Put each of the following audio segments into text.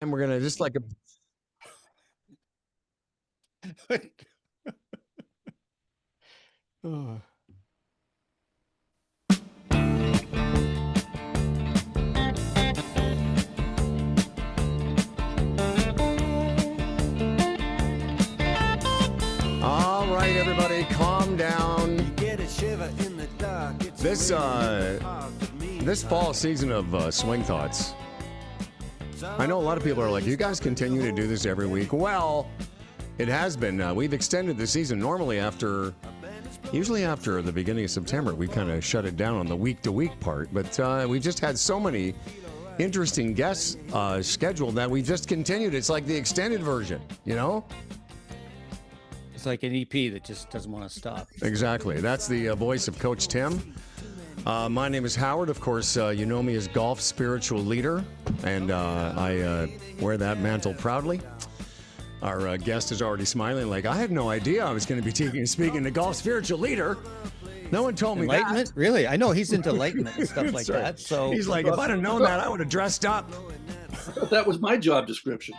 And we're gonna just like Oh. All right, everybody, calm down. This fall season of Swing Thoughts, I know a lot of people are like, you guys continue to do this every week. Well, it has been. We've extended the season. Normally usually after the beginning of September, we kind of shut it down on the week-to-week part. But we've just had so many interesting guests scheduled that we just continued. It's like the extended version, you know? It's like an EP that just doesn't want to stop. Exactly. That's the voice of Coach Tim. My name is Howard. Of course, you know me as golf spiritual leader, and I wear that mantle proudly. Our guest is already smiling like, I had no idea I was going to be speaking to golf spiritual leader. No one told me Enlightenment? that. Really? I know he's into enlightenment and stuff like Right. that. So he's like, if I'd have known that, I would have dressed up. That was my job description.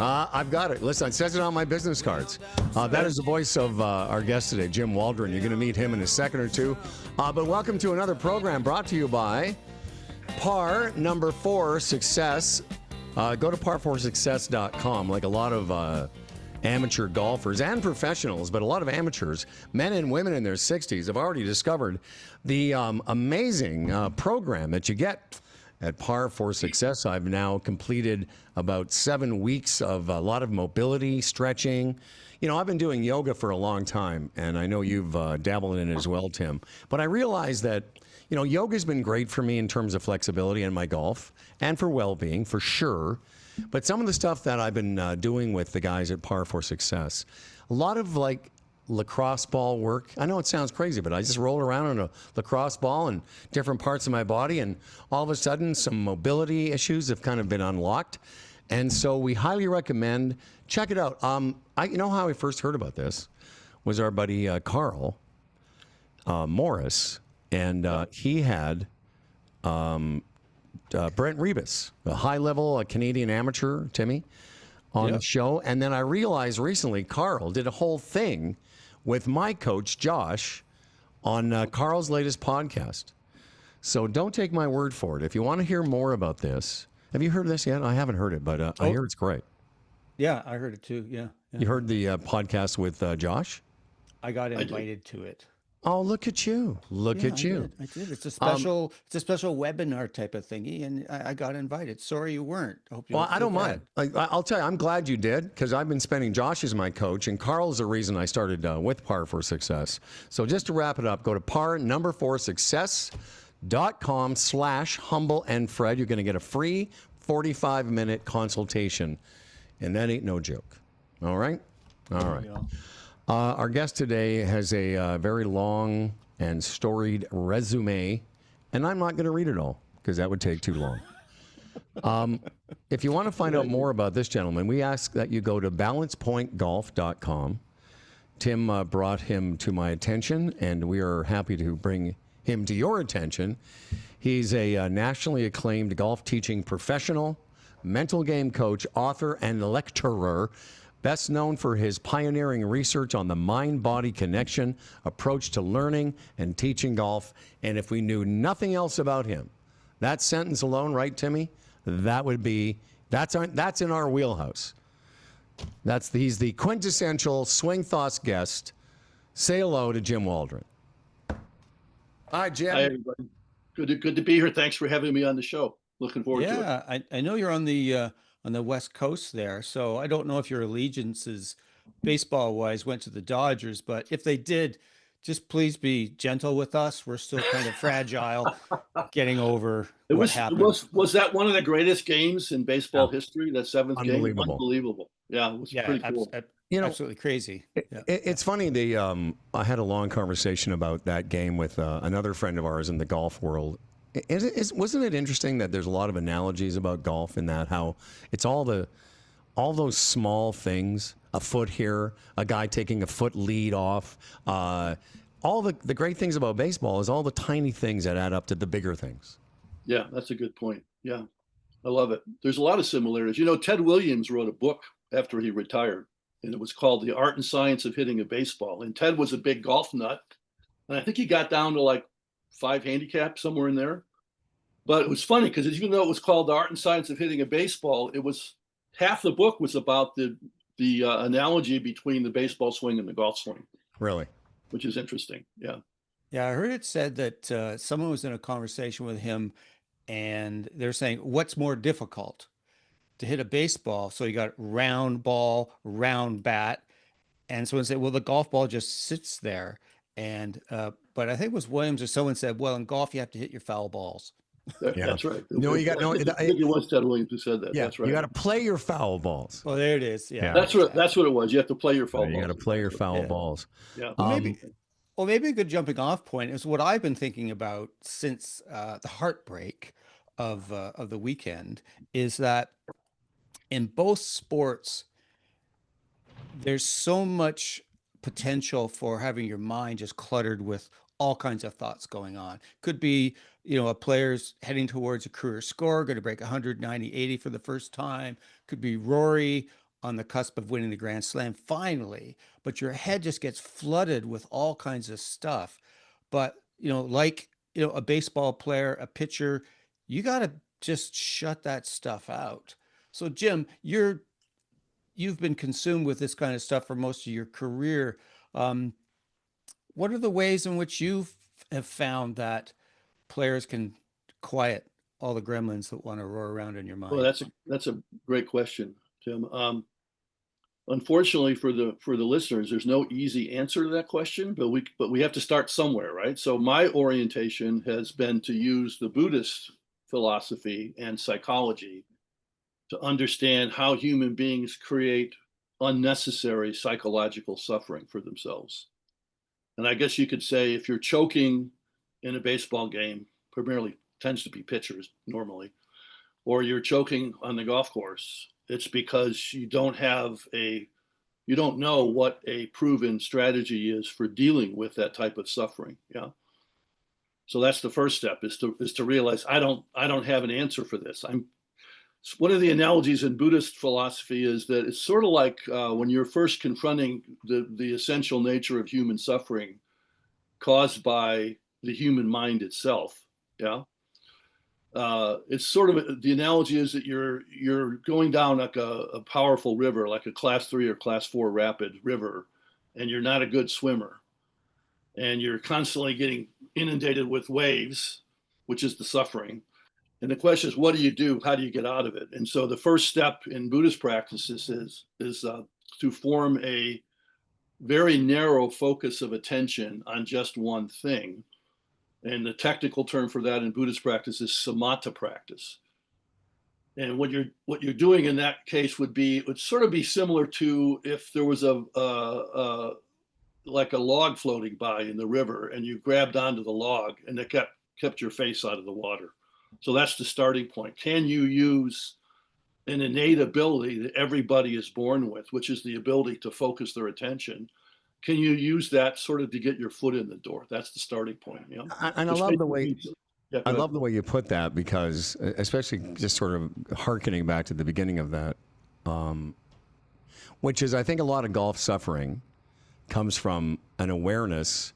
I've got it. Listen, it says it on my business cards. That is the voice of our guest today, Jim Waldron. You're going to meet him in a second or two. But welcome to another program brought to you by Par Number 4 Success. Go to par4success.com. Like a lot of amateur golfers and professionals, but a lot of amateurs, men and women in their 60s, have already discovered the amazing program that you get at Par for Success. I've now completed about 7 weeks of a lot of mobility, stretching. You know, I've been doing yoga for a long time, and I know you've dabbled in it as well, Tim. But I realized that, you know, yoga's been great for me in terms of flexibility in my golf and for well-being, for sure. But some of the stuff that I've been doing with the guys at Par for Success, a lot of like lacrosse ball work. I know it sounds crazy, but I just roll around on a lacrosse ball in different parts of my body, and all of a sudden some mobility issues have kind of been unlocked. And so we highly recommend, check it out. You know how I first heard about this was our buddy Carl Morris, and he had Brent Rebus, a high-level Canadian amateur, Timmy, on the show. And then I realized recently Carl did a whole thing with my coach, Josh, on Carl's latest podcast. So don't take my word for it. If you want to hear more about this, have you heard this yet? I haven't heard it, but I hear it's great. yeah, I heard it too. Yeah. You heard the podcast with Josh? I got invited to it. Oh, look at you. Look at you. I did. It's a special webinar type of thingy, and I got invited. Sorry you weren't. I hope you Well, I don't feel mind. Like, I'll tell you, I'm glad you did, because I've been spending Josh as my coach, and Carl's the reason I started with Par for Success. So just to wrap it up, go to par4success.com/humble-and-Fred. You're going to get a free 45-minute consultation, and that ain't no joke. All right? All right. Our guest today has a very long and storied resume, and I'm not going to read it all because that would take too long. If you want to find out more about this gentleman, we ask that you go to balancepointgolf.com. Tim brought him to my attention, and we are happy to bring him to your attention. He's a nationally acclaimed golf teaching professional, mental game coach, author, and lecturer. Best known for his pioneering research on the mind-body connection, approach to learning and teaching golf. And if we knew nothing else about him, that sentence alone, right, Timmy? That would be, that's in our wheelhouse. He's the quintessential Swing Thoughts guest. Say hello to Jim Waldron. Hi, Jim. Hi, everybody. Good to be here. Thanks for having me on the show. Looking forward to it. Yeah, I know you're on the West Coast there, so I don't know if your allegiances, baseball-wise, went to the Dodgers, but if they did, just please be gentle with us. We're still kind of fragile, getting over what happened. Was that one of the greatest games in baseball history? That seventh game, unbelievable. Yeah, it was pretty cool. You know, absolutely crazy. It's funny. I had a long conversation about that game with another friend of ours in the golf world. Wasn't it interesting that there's a lot of analogies about golf in that how it's all those small things, a foot here, a guy taking a foot lead off. All the great things about baseball is all the tiny things that add up to the bigger things. Yeah, that's a good point. Yeah. I love it. There's a lot of similarities. You know, Ted Williams wrote a book after he retired, and it was called The Art and Science of Hitting a Baseball. And Ted was a big golf nut. And I think he got down to like 5 handicap, somewhere in there. But it was funny because even though it was called The Art and Science of Hitting a Baseball, it was half the book was about the analogy between the baseball swing and the golf swing. Really? Which is interesting. Yeah. Yeah, I heard it said that someone was in a conversation with him and they're saying, what's more difficult to hit a baseball? So you got round ball, round bat. And someone said, well, the golf ball just sits there. And, but I think it was Williams or someone said, well, in golf, you have to hit your foul balls. Yeah. That's right. No, you got no. I think it was Ted Williams who said that. Yeah, that's right. You got to play your foul balls. Well, there it is. Yeah, that's what it was. You have to play your foul balls. You got to play your foul balls. Yeah. Maybe a good jumping off point is what I've been thinking about since the heartbreak of the weekend is that in both sports, there's so much potential for having your mind just cluttered with all kinds of thoughts going on. Could be, a player's heading towards a career score, going to break 190, 80 for the first time. Could be Rory on the cusp of winning the Grand Slam finally, but your head just gets flooded with all kinds of stuff. But, a baseball player, a pitcher, you got to just shut that stuff out. So Jim, you've been consumed with this kind of stuff for most of your career. What are the ways in which you have found that players can quiet all the gremlins that want to roar around in your mind? Well, that's a great question, Tim. Unfortunately for the listeners, there's no easy answer to that question, but we have to start somewhere, right? So my orientation has been to use the Buddhist philosophy and psychology to understand how human beings create unnecessary psychological suffering for themselves. And I guess you could say if you're choking in a baseball game, primarily tends to be pitchers normally, or you're choking on the golf course, it's because you don't know what a proven strategy is for dealing with that type of suffering. Yeah. So that's the first step is to realize I don't have an answer for this. One of the analogies in Buddhist philosophy is that it's sort of like when you're first confronting the essential nature of human suffering caused by the human mind itself. Yeah. It's sort of the analogy is that you're going down like a powerful river, like a class 3 or class 4 rapid river, and you're not a good swimmer, and you're constantly getting inundated with waves, which is the suffering. And the question is, what do you do? How do you get out of it? And so the first step in Buddhist practices is to form a very narrow focus of attention on just one thing. And the technical term for that in Buddhist practice is samatha practice. And what you're doing in that case would sort of be similar to if there was like a log floating by in the river and you grabbed onto the log and it kept your face out of the water. So that's the starting point. Can you use an innate ability that everybody is born with, which is the ability to focus their attention? Can you use that sort of to get your foot in the door? That's the starting point. Yeah. And I love the way I love the way you put that, because especially just sort of hearkening back to the beginning of that, which is I think a lot of golf suffering comes from an awareness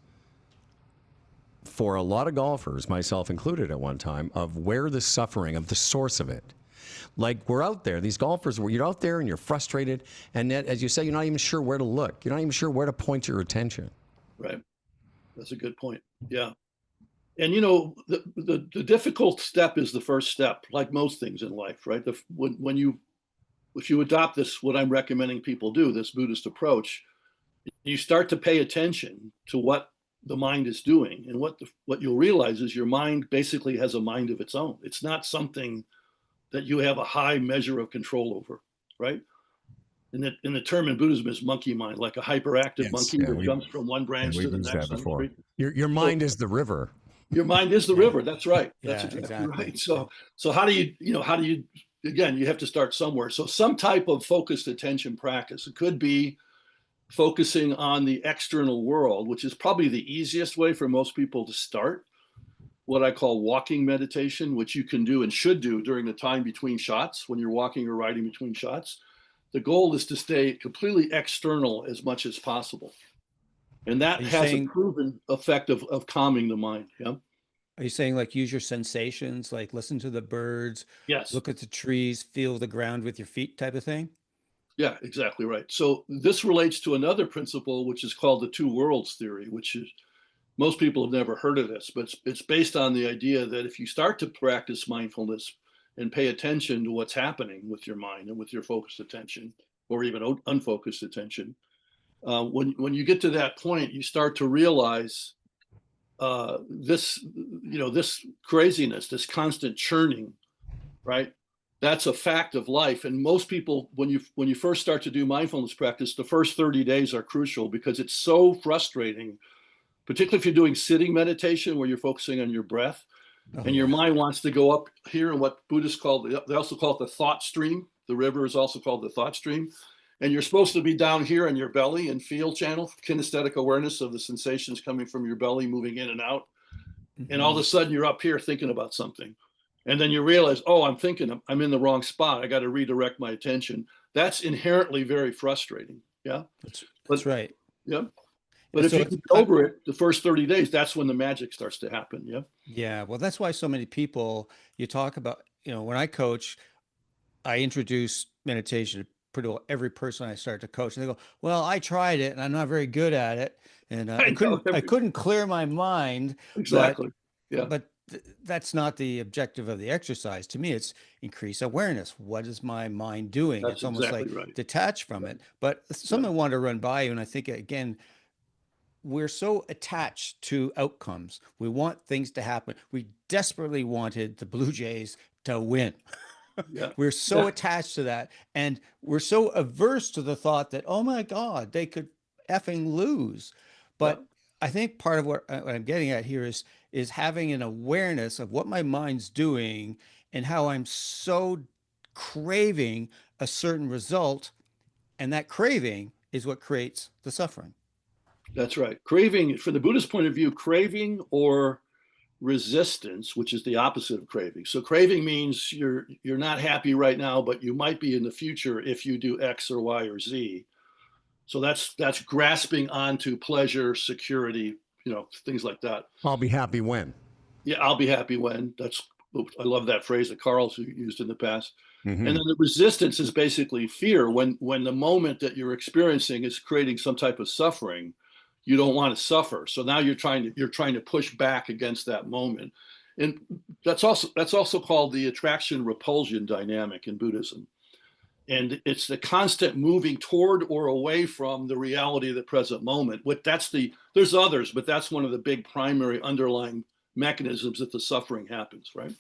for a lot of golfers, myself included at one time, of where the suffering, of the source of it. Like we're out there, these golfers, where you're out there and you're frustrated, and yet, as you say, you're not even sure where to look. You're not even sure where to point your attention. Right. That's a good point. Yeah. And the difficult step is the first step, like most things in life, right? If you adopt this, what I'm recommending people do, this Buddhist approach, you start to pay attention to what the mind is doing, and what you'll realize is your mind basically has a mind of its own. It's not something that you have a high measure of control over, right? And the term in Buddhism is monkey mind, like a hyperactive monkey that jumps from one branch to the next. Your mind is the river. Your mind is the river. That's right. That's exactly right. So how do you again, you have to start somewhere. So some type of focused attention practice. It could be focusing on the external world, which is probably the easiest way for most people to start. what I call walking meditation, which you can do and should do during the time between shots when you're walking or riding between shots. The goal is to stay completely external as much as possible. And Are that you has a saying proven effect of calming the mind. Yeah. are you saying like use your sensations, like listen to the birds, Yes. look at the trees, feel the ground with your feet type of thing? Yeah, exactly right. So this relates to another principle, which is called the two worlds theory, which is most people have never heard of this, but it's based on the idea that if you start to practice mindfulness and pay attention to what's happening with your mind and with your focused attention, or even unfocused attention, when you get to that point, you start to realize this craziness, this constant churning, right? That's a fact of life. And most people, when you first start to do mindfulness practice, the first 30 days are crucial because it's so frustrating, particularly if you're doing sitting meditation where you're focusing on your breath Oh and your yeah. mind wants to go up here in what Buddhists call, they also call it the thought stream. The river is also called the thought stream. And you're supposed to be down here in your belly and feel channel, kinesthetic awareness of the sensations coming from your belly, moving in and out. And all of Hmm. a sudden you're up here thinking about something. And then you realize, oh, I'm in the wrong spot. I got to redirect my attention. That's inherently very frustrating. Yeah. That's But right. yeah. But And if so you it's get over it, the first 30 days, that's when the magic starts to happen. Yeah. yeah, well, that's why so many people you talk about, when I coach, I introduce meditation to pretty well every person I start to coach, and they go, "Well, I tried it, and I'm not very good at it, and I know. I couldn't clear my mind." But Exactly. Yeah. that's not the objective of the exercise. To me, it's increase awareness. What is my mind doing? That's It's almost exactly like right. detach from Yeah. it. But Yeah. something I wanted to run by you, and I think again, we're so attached to outcomes. We want things to happen. We desperately wanted the Blue Jays to win. Yeah. We're so Yeah. attached to that. And we're so averse to the thought that, oh my God, they could effing lose. Yeah. But I think part of what I'm getting at here is having an awareness of what my mind's doing and how I'm so craving a certain result. And that craving is what creates the suffering. That's right. Craving, from the Buddhist point of view, craving or resistance, which is the opposite of craving. So craving means you're not happy right now, but you might be in the future if you do X or Y or Z. So that's grasping onto pleasure, security, things like that. I'll be happy when. Yeah, I'll be happy when. I love that phrase that Carl's used in the past. And Hmm. then the resistance is basically fear. When the moment that you're experiencing is creating some type of suffering, you don't want to suffer. So now you're trying to push back against that moment. And that's also called the attraction repulsion dynamic in Buddhism. And it's the constant moving toward or away from the reality of the present moment. There's others, but that's one of the big primary underlying mechanisms that the suffering happens, right?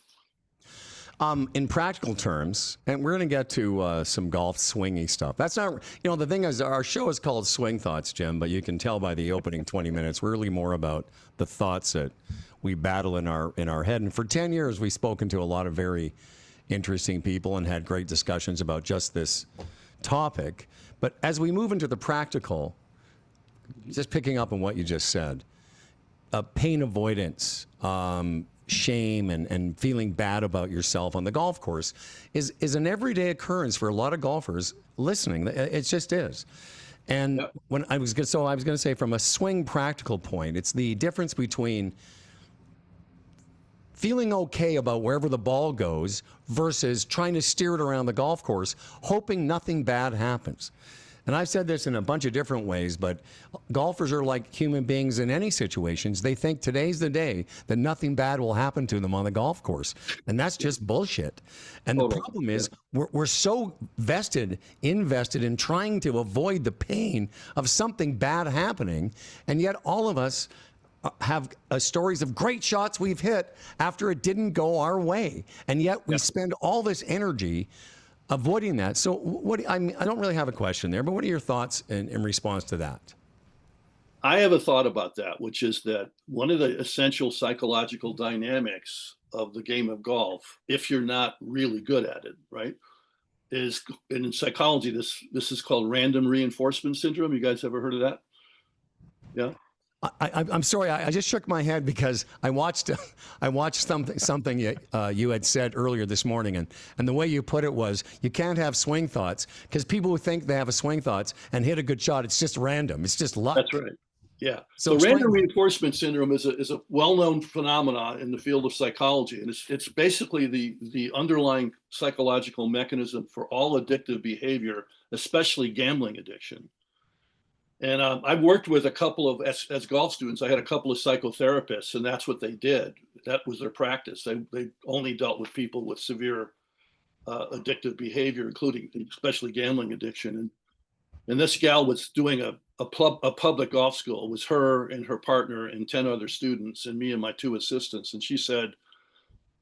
In practical terms, and we're going to get to some golf swingy stuff. That's not, the thing is, our show is called Swing Thoughts, Jim, but you can tell by the opening 20 minutes, we're really more about the thoughts that we battle in our head. And for 10 years, we've spoken to a lot of very interesting people and had great discussions about just this topic. But as we move into the practical, just picking up on what you just said, pain avoidance, shame and feeling bad about yourself on the golf course is an everyday occurrence for a lot of golfers listening. It just is. And Yep. when I was going to say, from a swing practical point, it's the difference between feeling okay about wherever the ball goes versus trying to steer it around the golf course, hoping nothing bad happens. And I've said this in a bunch of different ways, but golfers are like human beings in any situations. They think today's the day that nothing bad will happen to them on the golf course. And that's just bullshit. And the Totally. problem is we're so invested in trying to avoid the pain of something bad happening. And yet all of us have stories of great shots we've hit after it didn't go our way. And yet we spend all this energy avoiding that. So I don't really have a question there, but what are your thoughts in response to that? I have a thought about that, which is that one of the essential psychological dynamics of the game of golf, if you're not really good at it, right, is, and in psychology, this is called random reinforcement syndrome. You guys ever heard of that? Yeah. I'm sorry. I just shook my head because I watched something you had said earlier this morning, and the way you put it was you can't have swing thoughts because people who think they have a swing thoughts and hit a good shot, it's just random. It's just luck. That's right. Yeah. So So explain random that. reinforcement syndrome is a well-known phenomenon in the field of psychology, and it's basically the underlying psychological mechanism for all addictive behavior, especially gambling addiction. And I've worked with a couple of, as golf students, I had a couple of psychotherapists, and that's what they did. That was their practice. They only dealt with people with severe addictive behavior, including especially gambling addiction. And this gal was doing a public golf school. It was her and her partner and 10 other students and me and my 2 assistants. And she said,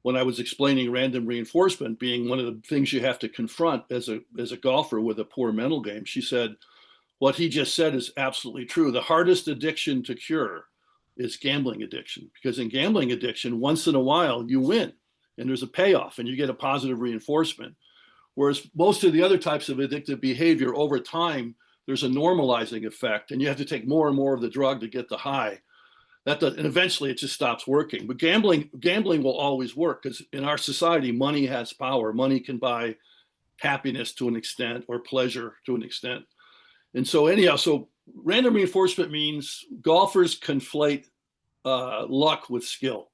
when I was explaining random reinforcement being one of the things you have to confront as a golfer with a poor mental game, she said, what he just said is absolutely true. The hardest addiction to cure is gambling addiction, because in gambling addiction, once in a while you win and there's a payoff and you get a positive reinforcement. Whereas most of the other types of addictive behavior, over time, there's a normalizing effect and you have to take more and more of the drug to get the high. And eventually it just stops working. But gambling will always work, because in our society, money has power. Money can buy happiness to an extent, or pleasure to an extent. And so anyhow, so random reinforcement means golfers conflate luck with skill.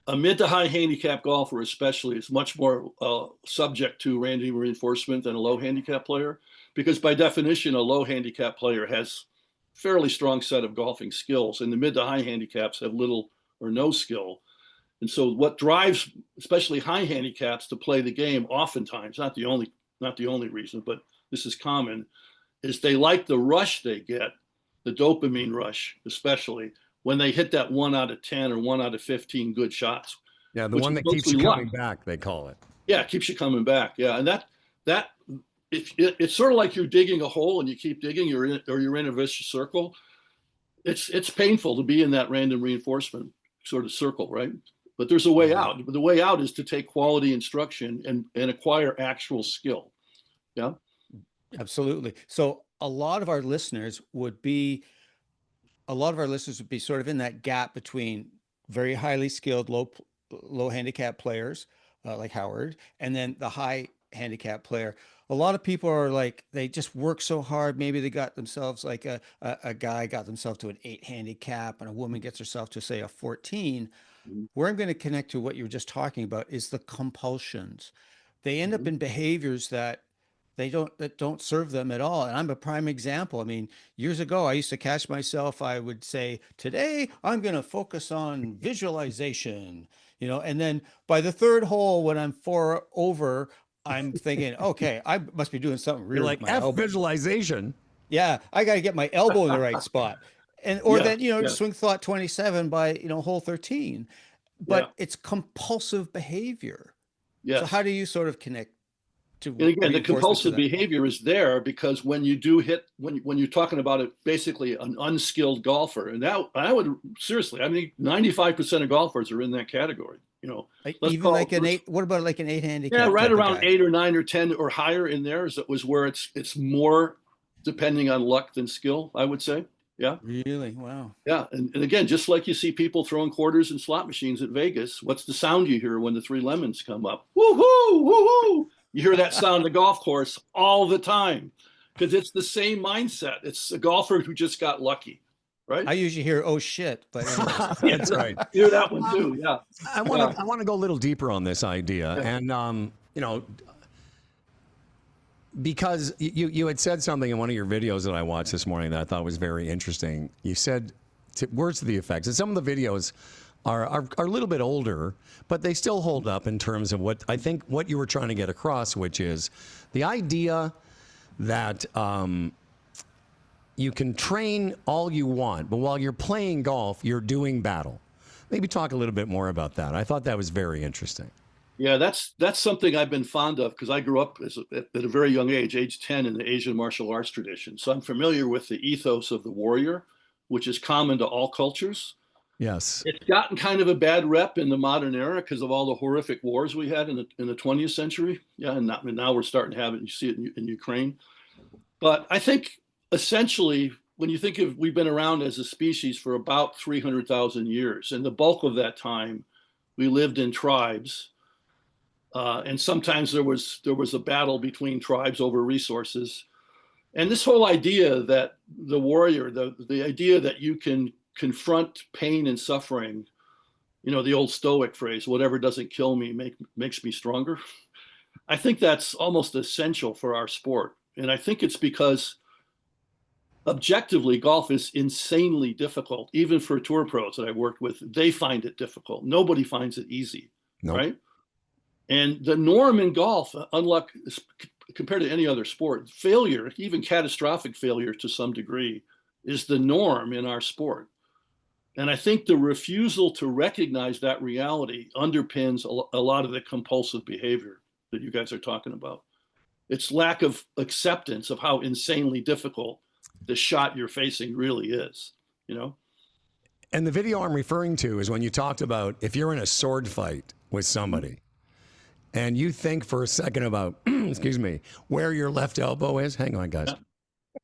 A mid to high handicap golfer especially is much more subject to random reinforcement than a low handicap player, because by definition, a low handicap player has fairly strong set of golfing skills, and the mid to high handicaps have little or no skill. And so what drives especially high handicaps to play the game, oftentimes, not the only reason, but this is common, is they like the rush they get, the dopamine rush, especially when they hit that 1 out of 10 or 1 out of 15 good shots. Yeah, the one that keeps you coming back, they call it. Yeah, it keeps you coming back. Yeah, and it's sort of like you're digging a hole and you keep digging, you're in a vicious circle. It's painful to be in that random reinforcement sort of circle, right? But there's a way out. The way out is to take quality instruction and acquire actual skill. Yeah. Absolutely. So a lot of our listeners would be sort of in that gap between very highly skilled, low handicap players like Howard, and then the high handicap player. A lot of people are like, they just work so hard. Maybe they got themselves like a guy got themselves to an 8 handicap, and a woman gets herself to say a 14. Where I'm going to connect to what you were just talking about is the compulsions. They end up in behaviors that don't serve them at all. And I'm a prime example. I mean, years ago, I used to catch myself. I would say, today, I'm going to focus on visualization, and then by the 3rd hole, when I'm 4 over, I'm thinking, okay, I must be doing something real. You're like, F visualization. Yeah, I got to get my elbow in the right spot. Then, swing thought 27 by, hole 13. But it's compulsive behavior. Yes. So how do you sort of connect? And again, the compulsive behavior is there because when you do hit, when you're talking about it, basically an unskilled golfer, and that I would seriously, I mean, 95% of golfers are in that category. Even like an 8. What about like an 8 handicap? Yeah, right around 8 or 9 or 10 or higher in there was where it's more depending on luck than skill, I would say. Yeah. Really? Wow. Yeah, and again, just like you see people throwing quarters in slot machines at Vegas, what's the sound you hear when the 3 lemons come up? Woohoo! Woohoo! You hear that sound on the golf course all the time because it's the same mindset. It's a golfer who just got lucky, right? I usually hear, oh shit, but that's right. You hear that one too, yeah. I want to go a little deeper on this idea. And, because you had said something in one of your videos that I watched this morning that I thought was very interesting. You said words to the effects, and some of the videos are a little bit older, but they still hold up in terms of what I think what you were trying to get across, which is the idea that you can train all you want, but while you're playing golf, you're doing battle. Maybe talk a little bit more about that. I thought that was very interesting. Yeah, that's something I've been fond of because I grew up at a very young age 10, in the Asian martial arts tradition. So I'm familiar with the ethos of the warrior, which is common to all cultures. Yes. It's gotten kind of a bad rep in the modern era because of all the horrific wars we had in the 20th century. Yeah, and now we're starting to have it. You see it in Ukraine. But I think essentially when you think of, we've been around as a species for about 300,000 years, and the bulk of that time we lived in tribes, and sometimes there was a battle between tribes over resources. And this whole idea that the warrior, the idea that you can confront pain and suffering, you know, the old Stoic phrase, whatever doesn't kill me makes me stronger. I think that's almost essential for our sport. And I think it's because objectively, golf is insanely difficult. Even for tour pros that I've worked with, they find it difficult. Nobody finds it easy, Nope. right? And the norm in golf, unlike compared to any other sport, failure, even catastrophic failure to some degree, is the norm in our sport. And I think the refusal to recognize that reality underpins a lot of the compulsive behavior that you guys are talking about. It's lack of acceptance of how insanely difficult the shot you're facing really is, you know? And the video I'm referring to is when you talked about if you're in a sword fight with somebody and you think for a second about, excuse me, where your left elbow is. Hang on, guys.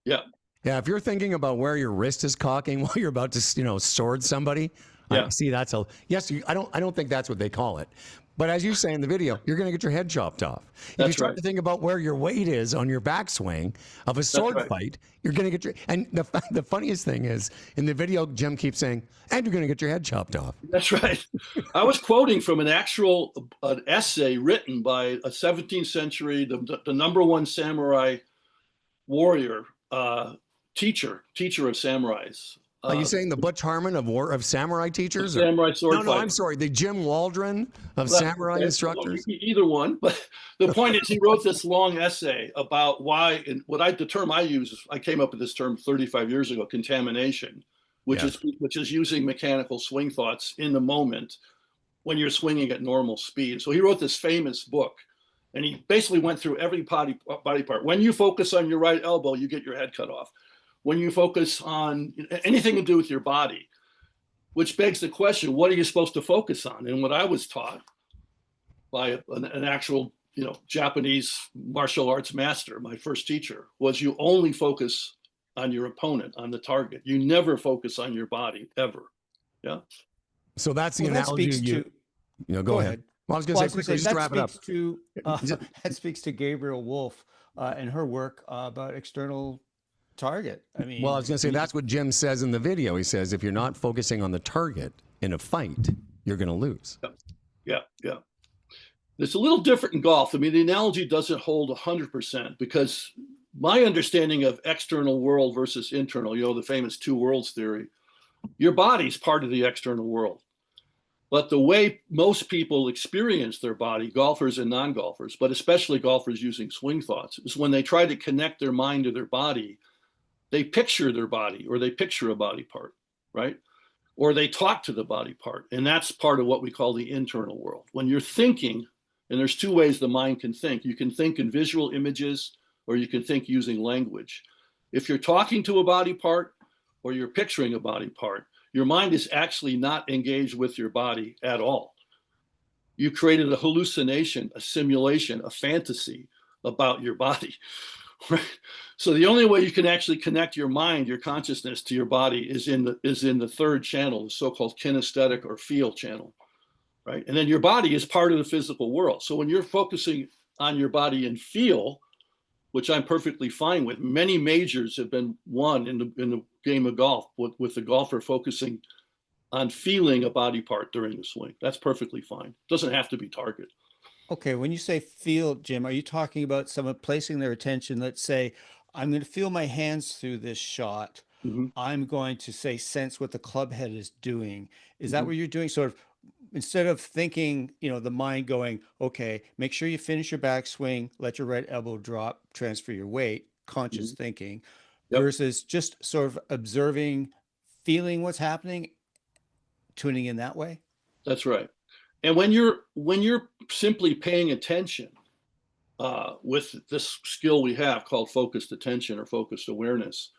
Yeah. Yeah, if you're thinking about where your wrist is cocking while you're about to, you know, sword somebody, Yeah. see, that's a yes. I don't think that's what they call it, but as you say in the video, you're going to get your head chopped off. If you That's start right. to think about where your weight is on your backswing of a sword right. fight, you're going to get your. And the funniest thing is in the video, Jim keeps saying, "And you're going to get your head chopped off." That's right. I was quoting from an essay written by a 17th century, the number one samurai warrior, teacher of samurais. Are you saying the Butch Harmon of samurai teachers? Samurai sword No, fighter. I'm sorry. The Jim Waldron of samurai Okay, instructors? either one. But the point is, he wrote this long essay about why, and the term I use, I came up with this term 35 years ago, contamination, which is using mechanical swing thoughts in the moment when you're swinging at normal speed. So he wrote this famous book, and he basically went through every body part. When you focus on your right elbow, you get your head cut off. When you focus on anything to do with your body, which begs the question, what are you supposed to focus on? And what I was taught by an actual, you know, Japanese martial arts master, my first teacher, was you only focus on your opponent, on the target. You never focus on your body, ever. Yeah. So that's the That analogy speaks to. you know, go ahead. Well, I was going to say quickly, just to wrap it up. That speaks to Gabriel Wolf and her work about external target. I mean, Well, I was going to say that's what Jim says in the video. He says if you're not focusing on the target in a fight, you're going to lose. Yeah. It's a little different in golf. I mean, the analogy doesn't hold 100% because my understanding of external world versus internal, you know, the famous two worlds theory, your body's part of the external world. But the way most people experience their body, golfers and non-golfers, but especially golfers using swing thoughts, is when they try to connect their mind to their body, they picture their body or they picture a body part, right? Or they talk to the body part. And that's part of what we call the internal world. When you're thinking, and there's two ways the mind can think. You can think in visual images or you can think using language. If you're talking to a body part or you're picturing a body part, your mind is actually not engaged with your body at all. You created a hallucination, a simulation, a fantasy about your body. Right? So the only way you can actually connect your mind, your consciousness to your body is in the third channel, the so-called kinesthetic or feel channel, right? And then your body is part of the physical world. So when you're focusing on your body and feel, which I'm perfectly fine with, many majors have been won in the game of golf with the golfer focusing on feeling a body part during the swing. That's perfectly fine. It doesn't have to be target. okay, when you say feel, Jim, are you talking about someone placing their attention? Let's say, I'm going to feel my hands through this shot. Mm-hmm. I'm going to say, sense what the club head is doing. Is that Mm-hmm. what you're doing? Sort of, instead of thinking, you know, the mind going, okay, make sure you finish your backswing, let your right elbow drop, transfer your weight, conscious thinking, Yep. versus just sort of observing, feeling what's happening, tuning in that way? That's right. And when you're simply paying attention with this skill we have called focused attention or focused awareness,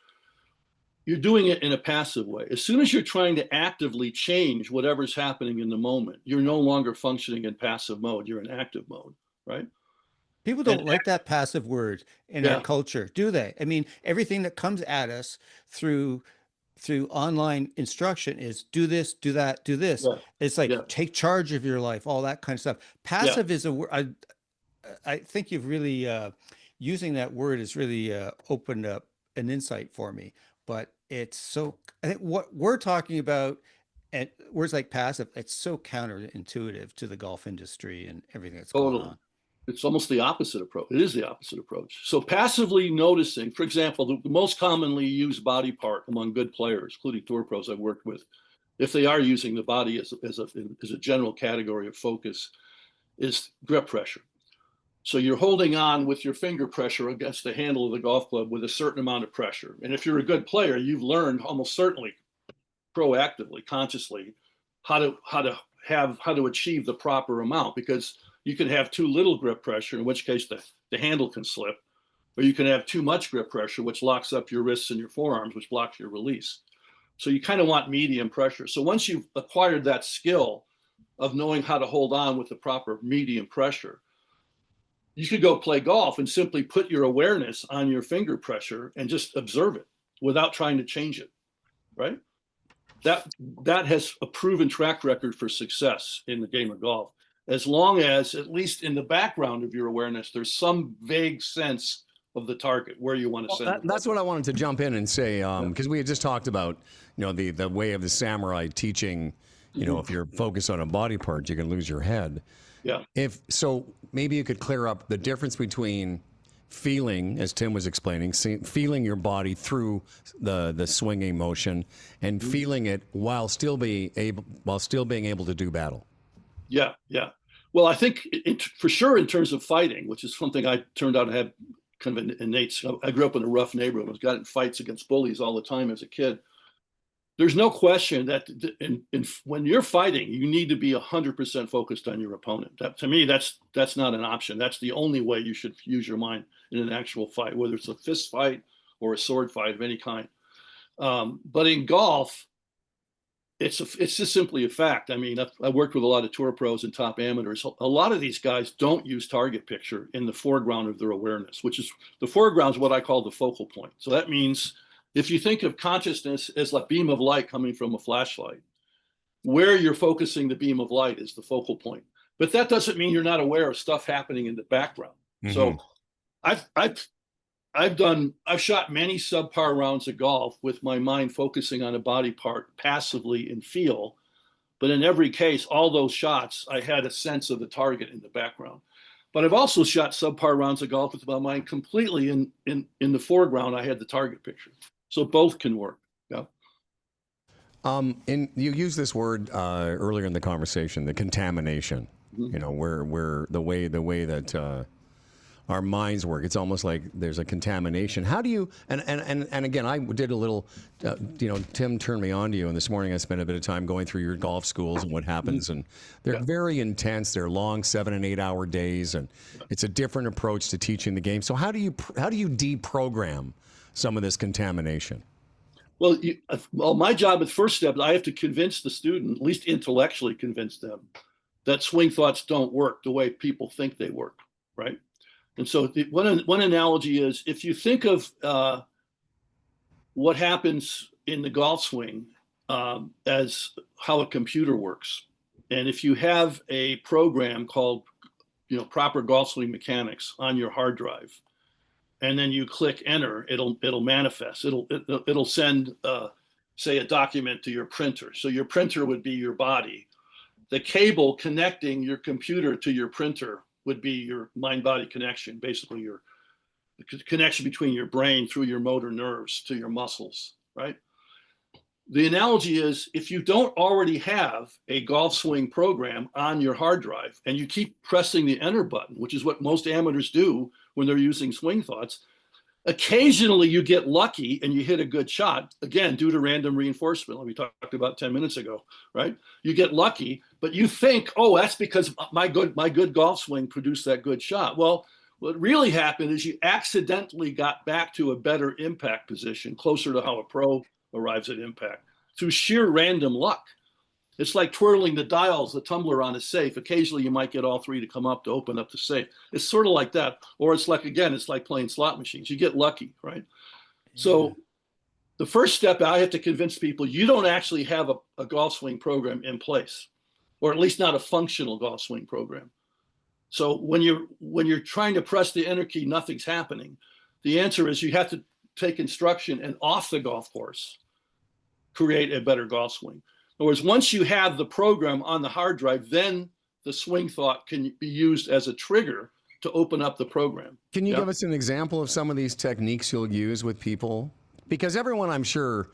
you're doing it in a passive way. As soon as you're trying to actively change whatever's happening in the moment, you're no longer functioning in passive mode. You're in active mode, right? People And don't like that passive word in our yeah, culture, do they? I mean, everything that comes at us through online instruction is do this, do that, do this. yeah, It's like yeah, take charge of your life, all that kind of stuff. yeah, Passive is a word. I think you've really using that word has really opened up an insight for me. But it's so I think what we're talking about and words like passive, it's so counterintuitive to the golf industry and everything that's going totally. on. It's almost the opposite approach. It is the opposite approach. So passively noticing, for example, the most commonly used body part among good players, including tour pros I've worked with, if they are using the body as a general category of focus, is grip pressure. So you're holding on with your finger pressure against the handle of the golf club with a certain amount of pressure. And if you're a good player, you've learned almost certainly proactively, consciously, how to achieve the proper amount, because you can have too little grip pressure, in which case the handle can slip, or you can have too much grip pressure, which locks up your wrists and your forearms, which blocks your release. So you kind of want medium pressure. So once you've acquired that skill of knowing how to hold on with the proper medium pressure, you could go play golf and simply put your awareness on your finger pressure and just observe it without trying to change it, right? That that has a proven track record for success in the game of golf, as long as, at least in the background of your awareness, there's some vague sense of the target where you want to Well, send the that's ball. what I wanted to jump in and say, Yeah. because we had just talked about, the way of the samurai teaching, if you're focused on a body part, you can lose your head. Yeah. If so, maybe you could clear up the difference between feeling, as Tim was explaining, feeling your body through the swinging motion and feeling it while still being able to do battle. Yeah. Yeah. Well, I think for sure in terms of fighting, which is something I turned out to have kind of an innate. I grew up in a rough neighborhood. I got in fights against bullies all the time as a kid. There's no question that when you're fighting, you need to be 100% focused on your opponent. To me, that's not an option. That's the only way you should use your mind in an actual fight, whether it's a fist fight or a sword fight of any kind. But in golf, it's just simply a fact. I mean, I've worked with a lot of tour pros and top amateurs. A lot of these guys don't use target picture in the foreground of their awareness, which is the foreground is what I call the focal point. So that means if you think of consciousness as a beam of light coming from a flashlight, where you're focusing the beam of light is the focal point. But that doesn't mean you're not aware of stuff happening in the background. So I've shot many subpar rounds of golf with my mind focusing on a body part passively in feel, but in every case, all those shots, I had a sense of the target in the background. But I've also shot subpar rounds of golf with my mind completely in the foreground. I had the target picture, so both can work. Yeah. And you used this word earlier in the conversation, the contamination. Where the way that our minds work. It's almost like there's a contamination. How do you, and again, I did a little, Tim turned me on to you, and this morning I spent a bit of time going through your golf schools and what happens, and they're very intense. They're long 7 and 8 hour days, and it's a different approach to teaching the game. So how do you deprogram some of this contamination? Well, my job at first step, I have to convince the student, at least intellectually convince them, that swing thoughts don't work the way people think they work, right? And so one analogy is, if you think of what happens in the golf swing as how a computer works, and if you have a program called proper golf swing mechanics on your hard drive, and then you click enter, it'll manifest. It'll send say a document to your printer. So your printer would be your body. The cable connecting your computer to your printer would be your mind-body connection, basically your connection between your brain through your motor nerves to your muscles, right? The analogy is, if you don't already have a golf swing program on your hard drive and you keep pressing the enter button, which is what most amateurs do when they're using swing thoughts, occasionally you get lucky and you hit a good shot, again, due to random reinforcement, like we talked about 10 minutes ago, right? You get lucky, but you think, oh, that's because my good golf swing produced that good shot. Well, what really happened is you accidentally got back to a better impact position, closer to how a pro arrives at impact, through sheer random luck. It's like twirling the dials, the tumbler on a safe. Occasionally you might get all three to come up to open up the safe. It's sort of like that. Or it's like, again, it's like playing slot machines. You get lucky, right? So the first step, I have to convince people you don't actually have a golf swing program in place, or at least not a functional golf swing program. So when you're trying to press the enter key, nothing's happening. The answer is you have to take instruction and off the golf course, create a better golf swing. In other words, once you have the program on the hard drive, then the swing thought can be used as a trigger to open up the program. Can you give us an example of some of these techniques you'll use with people? Because everyone, I'm sure,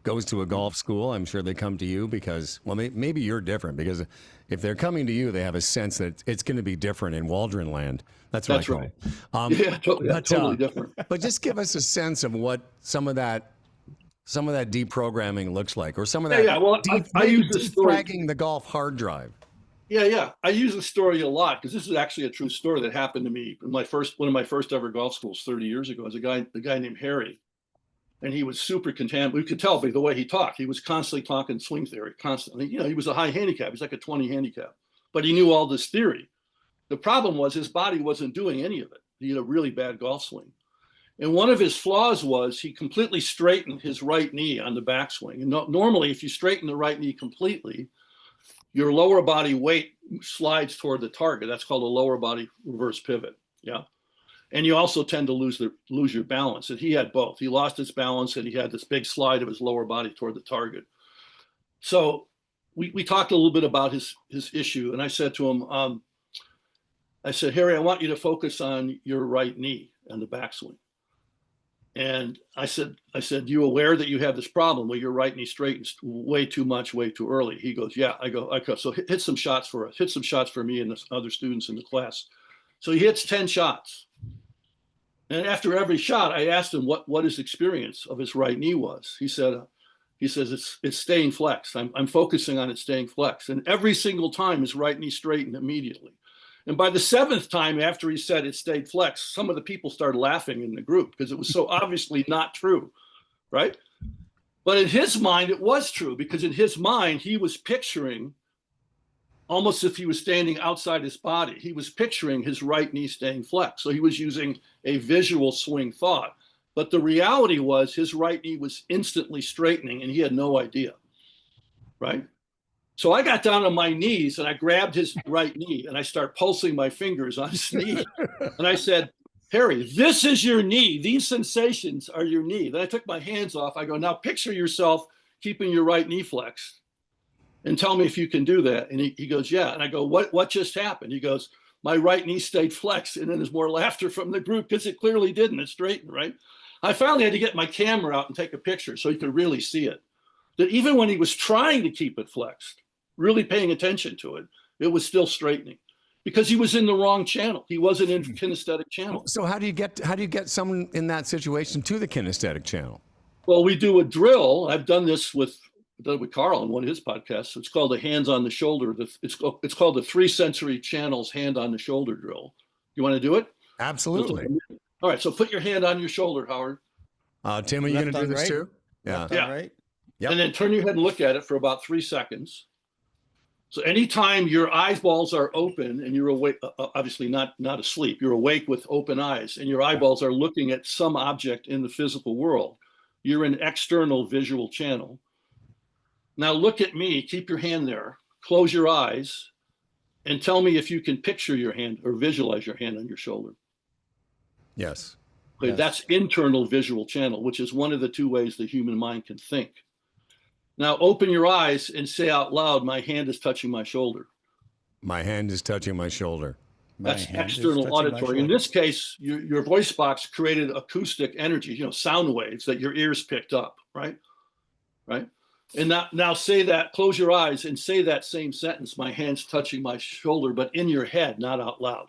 goes to a golf school. I'm sure they come to you because, well, maybe you're different, because if they're coming to you, they have a sense that it's going to be different in Waldron land. That's right. Totally different. But just give us a sense of what some of that deprogramming looks like, or some of that I use this story. Defragging the golf hard drive. Yeah. I use the story a lot because this is actually a true story that happened to me in one of my first ever golf schools 30 years ago. As a guy named Harry, and he was super content. We could tell by the way he talked. He was constantly talking swing theory, constantly. He was a high handicap. He's like a 20 handicap, but he knew all this theory. The problem was his body wasn't doing any of it. He had a really bad golf swing. And one of his flaws was he completely straightened his right knee on the backswing. And normally, if you straighten the right knee completely, your lower body weight slides toward the target. That's called a lower body reverse pivot. Yeah. And you also tend to lose your balance. And he had both. He lost his balance and he had this big slide of his lower body toward the target. So we talked a little bit about his issue. And I said to him, I said, Harry, I want you to focus on your right knee and the backswing. And I said, you aware that you have this problem where your right knee straightens way too much, way too early? He goes, yeah. I go, so hit some shots for us. Hit some shots for me and the other students in the class. So he hits 10 shots. And after every shot, I asked him what his experience of his right knee was. He says it's staying flexed. I'm focusing on it staying flexed. And every single time his right knee straightened immediately. And by the seventh time after he said it stayed flexed, some of the people started laughing in the group because it was so obviously not true, right? But in his mind, it was true, because in his mind, he was picturing almost if he was standing outside his body. He was picturing his right knee staying flexed. So he was using a visual swing thought. But the reality was his right knee was instantly straightening and he had no idea, right? So I got down on my knees and I grabbed his right knee and I start pulsing my fingers on his knee. And I said, Harry, this is your knee. These sensations are your knee. Then I took my hands off. I go, now picture yourself keeping your right knee flexed and tell me if you can do that. And he goes, yeah. And I go, what just happened? He goes, my right knee stayed flexed. And then there's more laughter from the group because it clearly didn't. It straightened, right? I finally had to get my camera out and take a picture so he could really see it. That even when he was trying to keep it flexed, really paying attention to it, it was still straightening because he was in the wrong channel. He wasn't in kinesthetic channel. So how do you get someone in that situation to the kinesthetic channel? Well, we do a drill. I've done this with Carl on one of his podcasts. It's called the hands on the shoulder. It's called the 3 sensory channels hand on the shoulder drill. You want to do it? Absolutely. All right. So put your hand on your shoulder, Howard. Tim, are you going to do this too? Yeah. Right. Yep. And then turn your head and look at it for about 3 seconds. So anytime your eyeballs are open and you're awake, obviously not asleep, you're awake with open eyes and your eyeballs are looking at some object in the physical world, you're an external visual channel. Now look at me, keep your hand there, close your eyes, and tell me if you can picture your hand or visualize your hand on your shoulder. Yes. Okay, Yes. That's internal visual channel, which is one of the 2 ways the human mind can think. Now open your eyes and say out loud, my hand is touching my shoulder. My hand is touching my shoulder. That's external auditory. In this case, your voice box created acoustic energy, sound waves that your ears picked up, right? Right. And now say that, close your eyes and say that same sentence, my hand's touching my shoulder, but in your head, not out loud.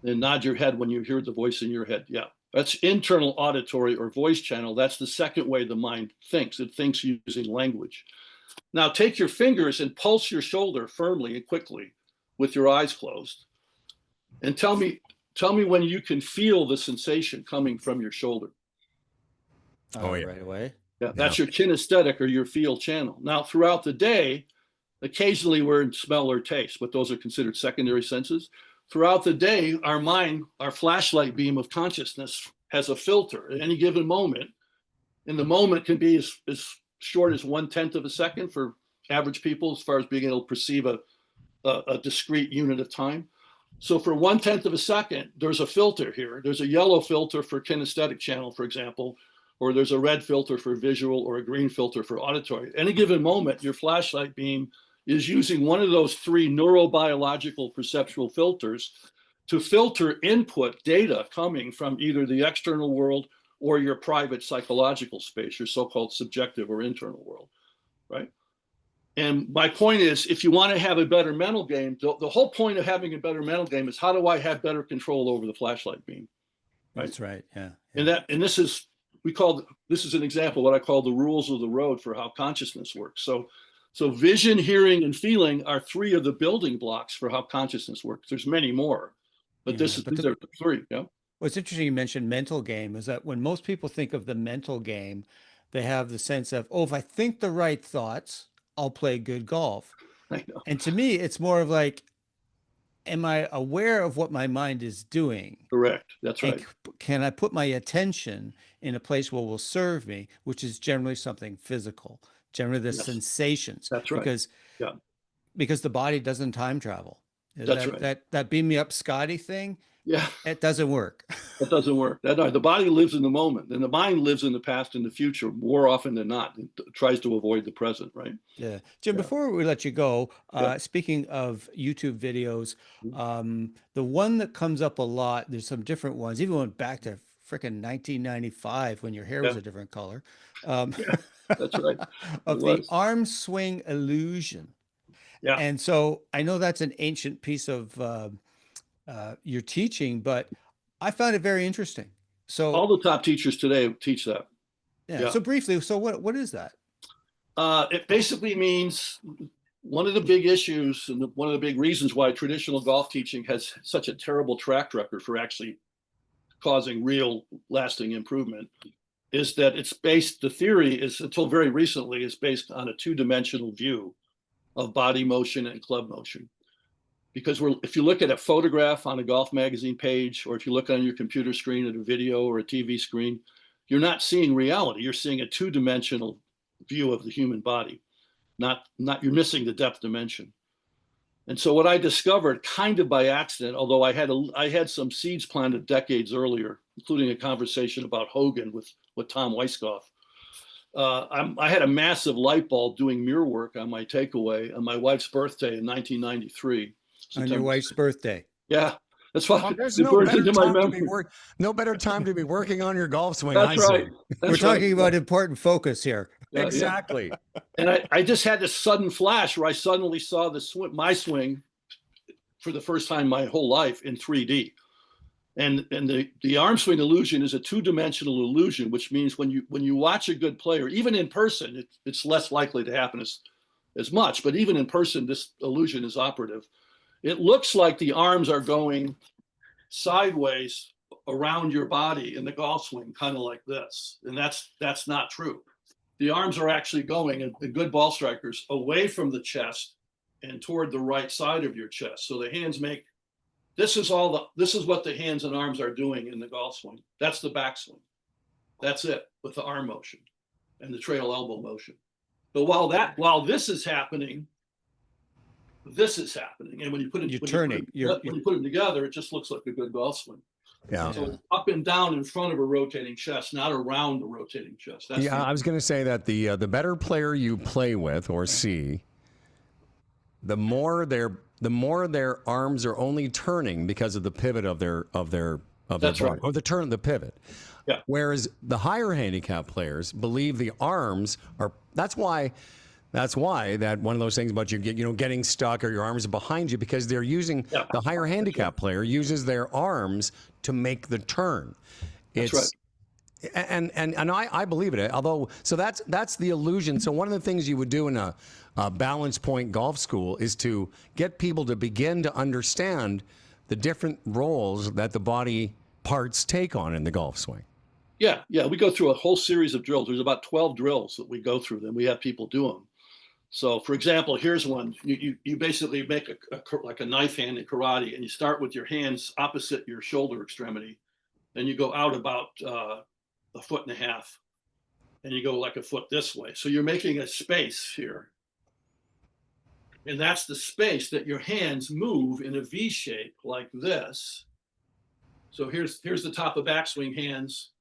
Then nod your head when you hear the voice in your head. Yeah. That's internal auditory or voice channel. That's the second way the mind thinks. It thinks using language. Now take your fingers and pulse your shoulder firmly and quickly with your eyes closed. And tell me when you can feel the sensation coming from your shoulder. Oh, yeah. Right away. Yeah, that's your kinesthetic or your feel channel. Now, throughout the day, occasionally we're in smell or taste, but those are considered secondary senses. Throughout the day, our mind, our flashlight beam of consciousness has a filter at any given moment. And the moment can be as short as 1/10 of a second for average people, as far as being able to perceive a discrete unit of time. So for 1/10 of a second, there's a filter here. There's a yellow filter for kinesthetic channel, for example, or there's a red filter for visual or a green filter for auditory. Any given moment, your flashlight beam is using one of those three neurobiological perceptual filters to filter input data coming from either the external world or your private psychological space, your so-called subjective or internal world, right? And my point is, if you want to have a better mental game, the whole point of having a better mental game is, how do I have better control over the flashlight beam? Right? That's right. Yeah. And this is an example of what I call the rules of the road for how consciousness works. So vision, hearing, and feeling are three of the building blocks for how consciousness works. There's many more, but these are the three. Yeah. What's interesting, you mentioned mental game, is that when most people think of the mental game, they have the sense of, oh, if I think the right thoughts, I'll play good golf. I know. And to me, it's more of like, am I aware of what my mind is doing? Correct. That's right. And can I put my attention in a place where will serve me, which is generally something physical, generally the sensations. That's right. Because the body doesn't time travel. That's right. That beam me up Scotty thing, yeah, it doesn't work. It doesn't work. The body lives in the moment, and the mind lives in the past and the future more often than not. It tries to avoid the present, right? Yeah. Jim, before we let you go, speaking of YouTube videos, the one that comes up a lot, there's some different ones, even went back to frickin' 1995 when your hair was a different color. That's right. Of the arm swing illusion. Yeah. And so I know that's an ancient piece of your teaching, but I found it very interesting. So all the top teachers today teach that. Yeah. So briefly, so what is that? It basically means one of the big issues and one of the big reasons why traditional golf teaching has such a terrible track record for actually causing real lasting improvement is that the theory is, until very recently, is based on a two-dimensional view of body motion and club motion. Because if you look at a photograph on a golf magazine page, or if you look on your computer screen at a video or a TV screen, you're not seeing reality. You're seeing a two-dimensional view of the human body. You're missing the depth dimension. And so what I discovered, kind of by accident, although I had some seeds planted decades earlier, including a conversation about Hogan with Tom Weiskopf. I had a massive light bulb doing mirror work on my takeaway on my wife's birthday in 1993. On your wife's birthday? Yeah. That's why there's no better time to be working on your golf swing. That's right. We're talking about important focus here. Exactly. And I just had this sudden flash where I suddenly saw my swing for the first time my whole life in 3D. And the arm swing illusion is a two-dimensional illusion, which means when you watch a good player, even in person, it's less likely to happen as much. But even in person, this illusion is operative. It looks like the arms are going sideways around your body in the golf swing, kind of like this. And that's not true. The arms are actually going, the good ball strikers, away from the chest and toward the right side of your chest. So the hands this is what the hands and arms are doing in the golf swing. That's the backswing. That's it, with the arm motion and the trail elbow motion. But while this is happening, and when you put them together, it just looks like a good golf swing. Yeah. So it's up and down in front of a rotating chest, not around the rotating chest. I was going to say that the better player you play with or see, the more their arms are only turning because of the pivot of their That's body, right. or the turn of the pivot. Yeah. Whereas the higher handicap players believe the arms are. That's why that one of those things about getting stuck or your arms are behind you, because they're using the higher handicap player uses their arms to make the turn. That's right. And I believe it. Although, so that's the illusion. So one of the things you would do in a balance point golf school is to get people to begin to understand the different roles that the body parts take on in the golf swing. Yeah, yeah. We go through a whole series of drills. There's about 12 drills that we go through. Then we have people do them. So, for example, here's one. You basically make like a knife hand in karate, and you start with your hands opposite your shoulder extremity, and you go out about 1.5 feet, and you go like a foot this way. So you're making a space here, and that's the space that your hands move in a V shape like this. So here's the top of backswing hands.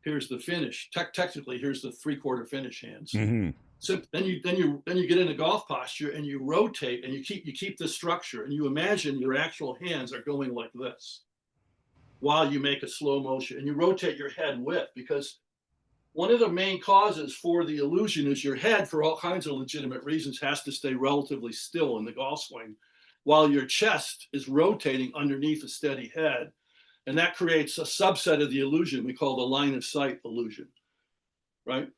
Here's the finish. Technically, here's the 3/4 finish hands. Mm-hmm. So then you get into golf posture and you rotate and you keep this structure and you imagine your actual hands are going like this while you make a slow motion, and you rotate your head with, because one of the main causes for the illusion is your head, for all kinds of legitimate reasons, has to stay relatively still in the golf swing while your chest is rotating underneath a steady head. And that creates a subset of the illusion we call the line of sight illusion, right?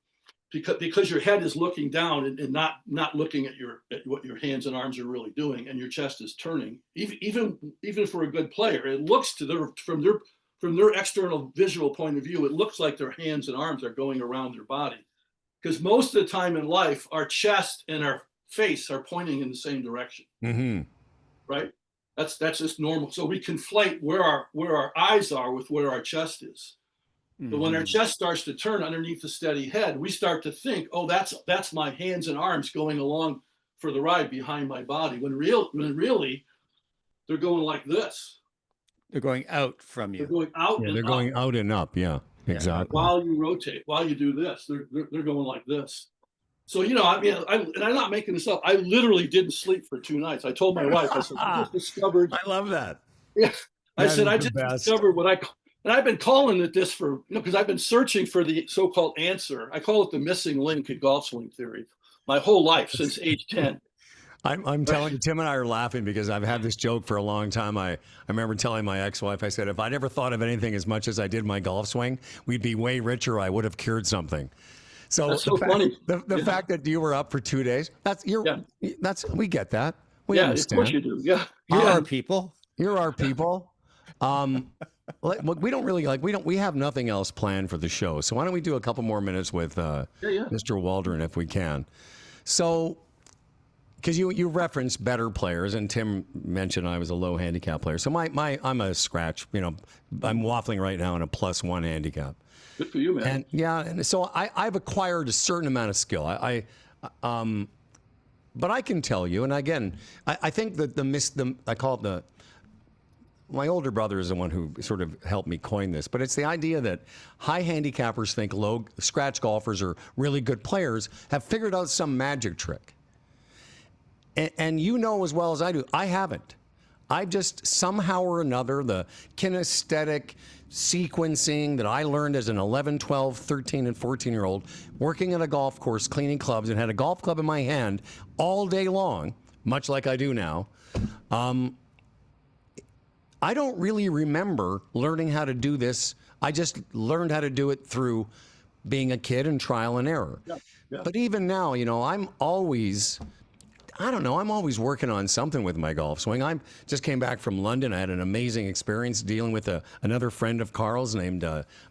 Because your head is looking down and not looking at what your hands and arms are really doing, and your chest is turning. Even for a good player, it looks from their external visual point of view, it looks like their hands and arms are going around their body. Because most of the time in life, our chest and our face are pointing in the same direction, Mm-hmm. right? That's just normal. So we conflate where our eyes are with where our chest is. But when our chest starts to turn underneath the steady head, we start to think, oh, that's my hands and arms going along for the ride behind my body. When really, they're going like this. They're going out from They're you. going out. Yeah, and they're up. going out and up. Yeah, exactly. While you rotate, while you do this, they're going like this. So, I mean, and I'm not making this up. I literally didn't sleep for 2 nights. I told my wife, I said, I just discovered. I love that. Yeah. I That said, is I the just best. discovered and I've been calling it this for, because I've been searching for the so-called answer. I call it the missing link in golf swing theory my whole life since age 10. I'm telling you, Tim and I are laughing because I've had this joke for a long time. I remember telling my ex-wife, I said, if I never thought of anything as much as I did my golf swing, we'd be way richer. I would have cured something. So That's so funny. The fact that you were up for 2 days, we get that. We understand. Of course you do. Yeah. You're our people. You're our people. We don't really we have nothing else planned for the show. So why don't we do a couple more minutes with Mr. Waldron if we can? So, because you referenced better players, and Tim mentioned I was a low handicap player. So I'm a scratch. I'm waffling right now in a +1 handicap. Good for you, man. And so I've acquired a certain amount of skill. But I can tell you, and again, I think that I call it my older brother is the one who sort of helped me coin this, but it's the idea that high handicappers think low scratch golfers are really good players, have figured out some magic trick. And you know as well as I do, I haven't. I've just somehow or another, the kinesthetic sequencing that I learned as an 11, 12, 13, and 14-year-old, working at a golf course, cleaning clubs, and had a golf club in my hand all day long, much like I do now. I don't really remember learning how to do this. I just learned how to do it through being a kid and trial and error. Yeah. But even now, I'm always working on something with my golf swing. I just came back from London. I had an amazing experience dealing with another friend of Carl's named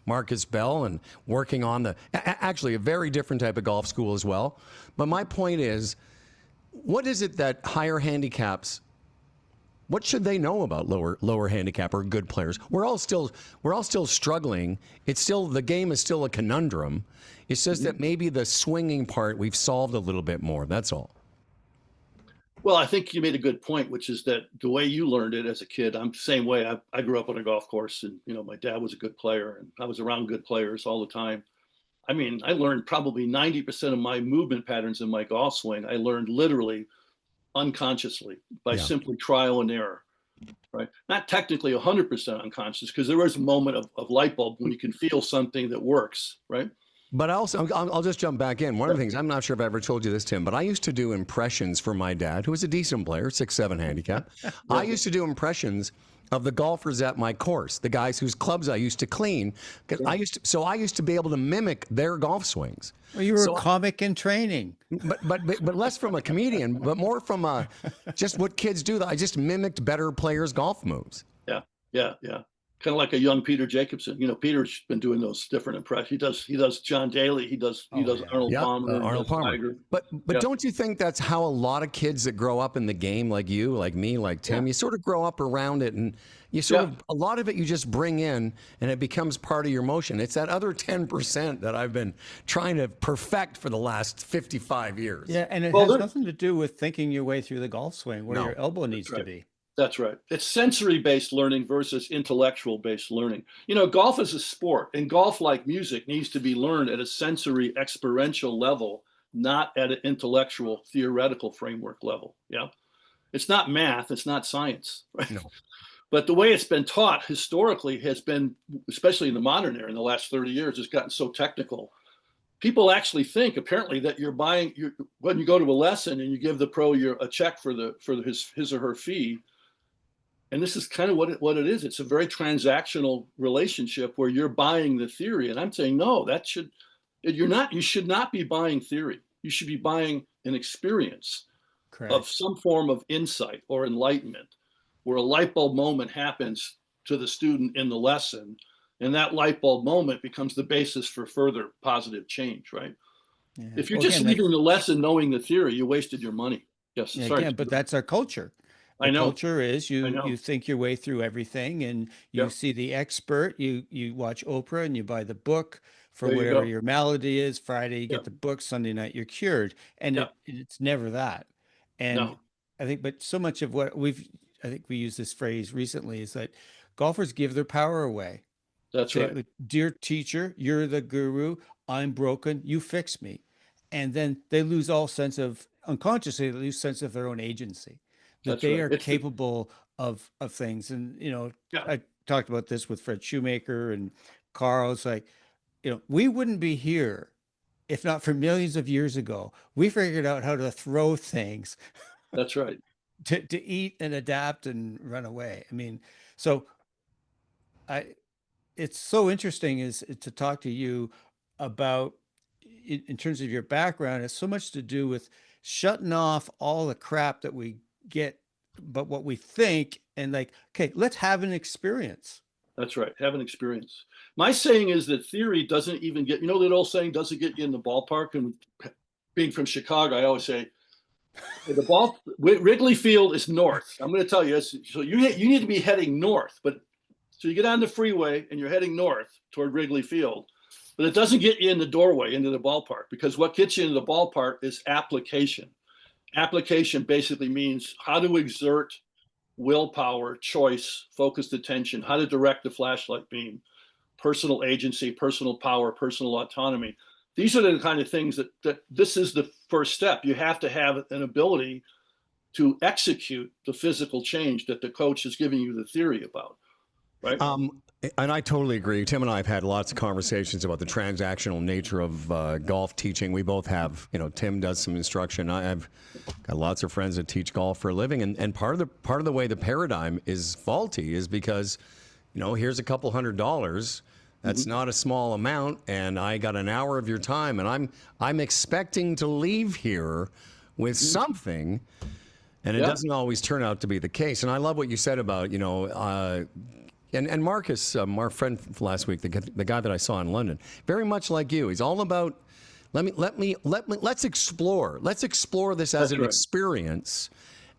Marcus Bell, and working on actually a very different type of golf school as well. But my point is, what is it that higher handicaps, what should they know about lower handicap or good players? We're all still struggling. The game is still a conundrum. It's just that maybe the swinging part we've solved a little bit more. That's all. Well, I think you made a good point, which is that the way you learned it as a kid, I'm the same way. I grew up on a golf course, and my dad was a good player, and I was around good players all the time. I mean, I learned probably 90% of my movement patterns in my golf swing. I learned literally unconsciously by simply trial and error, right? Not technically 100% unconscious, because there is a moment of light bulb when you can feel something that works, right? But also, I'll just jump back in. One of the things, I'm not sure if I ever told you this, Tim, but I used to do impressions for my dad, who was a decent player, 6'7" handicap. I used to do impressions of the golfers at my course, the guys whose clubs I used to clean. I used to be able to mimic their golf swings. Well, you were a comic in training. But less from a comedian, but more from just what kids do. I just mimicked better players' golf moves. Yeah. kind of like a young Peter Jacobson. You know, Peter's been doing those different impressions. He does John Daly. He does Yeah. Arnold Yeah, Palmer. Arnold Palmer. Tiger. But Yeah. don't you think that's how a lot of kids that grow up in the game, like you, like me, like Tim, you sort of grow up around it, and you sort of, a lot of it you just bring in, and it becomes part of your motion. It's that other 10% that I've been trying to perfect for the last 55 years. Yeah, and it has nothing to do with thinking your way through the golf swing where your elbow needs to be. That's right. It's sensory-based learning versus intellectual-based learning. You know, golf is a sport, and golf, like music, needs to be learned at a sensory experiential level, not at an intellectual theoretical framework level. Yeah. It's not math, it's not science, right? No. But the way it's been taught historically has been, especially in the modern era in the last 30 years, it's gotten so technical. People actually think apparently that you're buying, when you go to a lesson and you give the pro a check for his or her fee. And this is kind of what it is. It's a very transactional relationship where you're buying the theory. And I'm saying, no, you should not be buying theory. You should be buying an experience of some form of insight or enlightenment, where a light bulb moment happens to the student in the lesson. And that light bulb moment becomes the basis for further positive change, right? Yeah. If you're just leaving the lesson knowing the theory, you wasted your money. Yes. Yeah, sorry. Again, but that's our culture. The culture is you think your way through everything, and you see the expert, you watch Oprah, and you buy the book for whatever your malady is. Friday, you get the book. Sunday night, you're cured. And it's never that. And I think, but so much of what I think we use this phrase recently is that golfers give their power away. That's right. Dear teacher, you're the guru. I'm broken. You fix me. And then they lose all sense of, unconsciously, they lose sense of their own agency. That they are capable of things. And, you know, I talked about this with Fred Shoemaker and Carl. It's like, you know, we wouldn't be here if not for millions of years ago. We figured out how to throw things. That's right. To eat and adapt and run away. I mean, so it's so interesting is to talk to you about, in terms of your background, it's so much to do with shutting off all the crap that we get but what we think, and like, okay, let's have an experience. That's right. Have an experience. My saying is that theory doesn't even get, you know, that old saying, doesn't get you in the ballpark. And being from Chicago, I always say Wrigley Field is north. I'm going to tell you, so you need to be heading north, but so you get on the freeway and you're heading north toward Wrigley Field, but it doesn't get you in the doorway into the ballpark, because what gets you into the ballpark is application. Application basically means how to exert willpower, choice, focused attention, how to direct the flashlight beam, personal agency, personal power, personal autonomy. These are the kind of things that this is the first step. You have to have an ability to execute the physical change that the coach is giving you the theory about. Right. And I totally agree. Tim and I have had lots of conversations about the transactional nature of golf teaching. We both have, you know, Tim does some instruction. I've got lots of friends that teach golf for a living. And part of the way the paradigm is faulty is because, you know, here's a couple $100. That's not a small amount. And I got an hour of your time, and I'm expecting to leave here with something. And it doesn't always turn out to be the case. And I love what you said about, you know, and Marcus, our friend from last week, the guy that I saw in London, very much like you. He's all about let's explore. Let's explore this as an experience.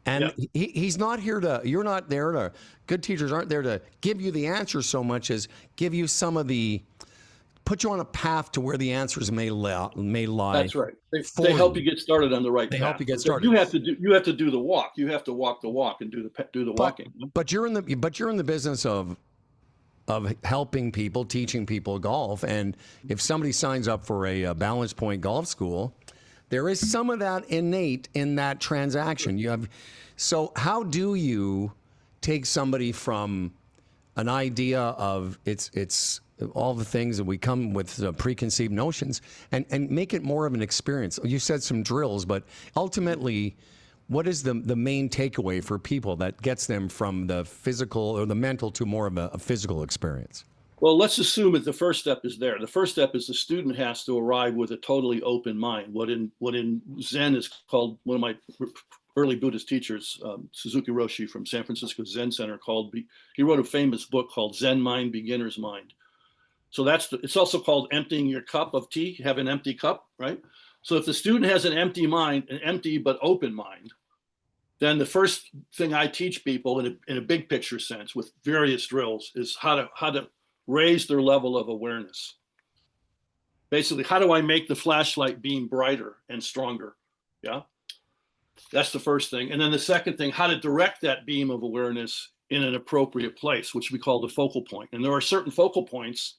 And he's not here to. You're not there to. Good teachers aren't there to give you the answer so much as give you some of the. Put you on a path to where the answers may lie. That's right. They help you get started on the right path. They help you get started. You have to do the walk. You have to walk the walk and do the walking. But you're in the business of helping people, teaching people golf. And if somebody signs up for a Balance Point golf school, there is some of that innate in that transaction. So how do you take somebody from an idea of it's all the things that we come with preconceived notions and make it more of an experience? You said some drills, but ultimately, what is the main takeaway for people that gets them from the physical or the mental to more of a physical experience? Well, let's assume that the first step is there. The first step is the student has to arrive with a totally open mind. What in Zen is called, one of my early Buddhist teachers, Suzuki Roshi from San Francisco Zen Center, he wrote a famous book called Zen Mind, Beginner's Mind. So it's also called emptying your cup of tea. You have an empty cup, right? So if the student has an empty mind, an empty but open mind, then the first thing I teach people in a big picture sense with various drills is how to raise their level of awareness. Basically, how do I make the flashlight beam brighter and stronger? Yeah, that's the first thing. And then the second thing, how to direct that beam of awareness in an appropriate place, which we call the focal point. And there are certain focal points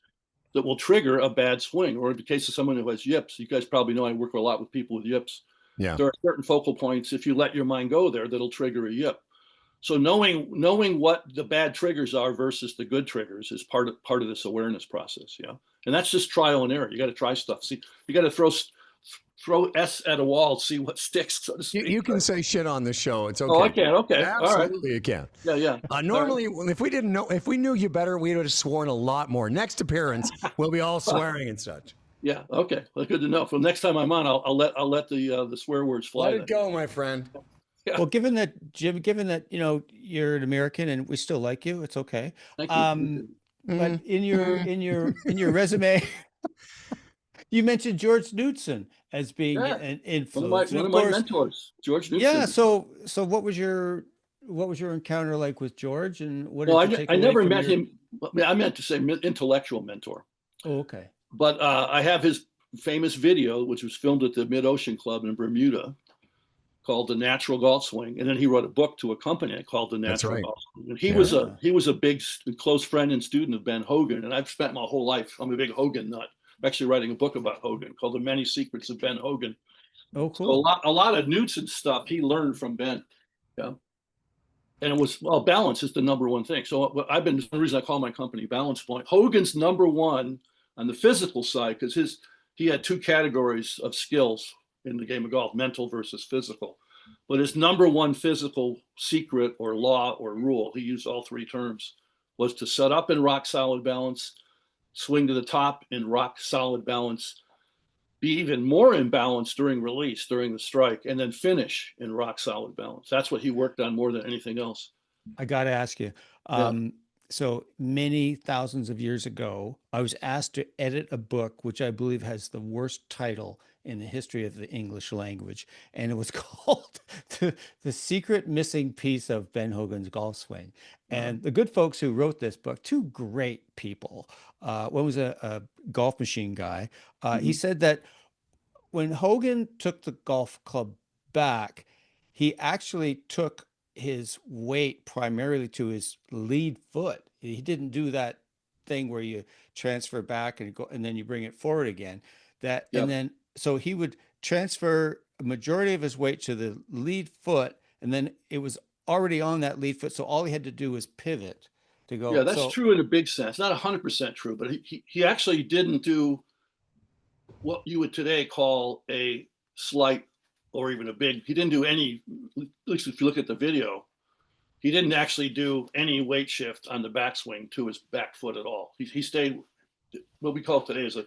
that will trigger a bad swing, or in the case of someone who has yips, you guys probably know I work a lot with people with yips. Yeah. There are certain focal points, if you let your mind go there, that'll trigger a yip. So knowing what the bad triggers are versus the good triggers is part of this awareness process. Yeah. And that's just trial and error. You got to try stuff. See, you got to throw S at a wall, see what sticks, so to speak. You can say shit on the show. It's okay. Oh, I can. Okay. Absolutely, All you can. right. Yeah. Normally, if we knew you better, we would have sworn a lot more. Next appearance, we'll be all swearing and such. Yeah. Okay. Well, good to know. For next time I'm on, I'll let the swear words fly. Let it go, my friend. Yeah. Well, given that, Jim, you're an American and we still like you, it's okay. Thank you. But in your resume, you mentioned George Knudson as being an influence. One of my mentors, George Knudson. Yeah. So what was your encounter like with George, and what? Well, did you take I never away from met him. I meant to say intellectual mentor. Oh, okay. But I have his famous video, which was filmed at the Mid-Ocean Club in Bermuda, called The Natural Golf Swing. And then he wrote a book to accompany it called The Natural Golf Swing. And he was a big, close friend and student of Ben Hogan. And I've spent my whole life, I'm a big Hogan nut. I'm actually writing a book about Hogan called The Many Secrets of Ben Hogan. Oh, cool. So a lot of Knudson stuff he learned from Ben. Yeah. And it was, balance is the number one thing. So the reason I call my company Balance Point. Hogan's number one on the physical side, because he had two categories of skills in the game of golf, mental versus physical. But his number one physical secret or law or rule, he used all three terms, was to set up in rock solid balance, swing to the top in rock solid balance, be even more in balance during release, during the strike, and then finish in rock solid balance. That's what he worked on more than anything else. I got to ask you. So many thousands of years ago, I was asked to edit a book, which I believe has the worst title in the history of the English language. And it was called The Secret Missing Piece of Ben Hogan's Golf Swing. And the good folks who wrote this book, two great people. One was a golf machine guy. He said that when Hogan took the golf club back, he actually took his weight primarily to his lead foot. He didn't do that thing where you transfer back and go and then you bring it forward again. And then so he would transfer a majority of his weight to the lead foot, and then it was already on that lead foot. So all he had to do was pivot to go. Yeah, that's true in a big sense. Not 100% true, but he actually didn't do what you would today call a slight or even a big. He didn't do any, at least if you look at the video, he didn't actually do any weight shift on the backswing to his back foot at all. He stayed, what we call today is a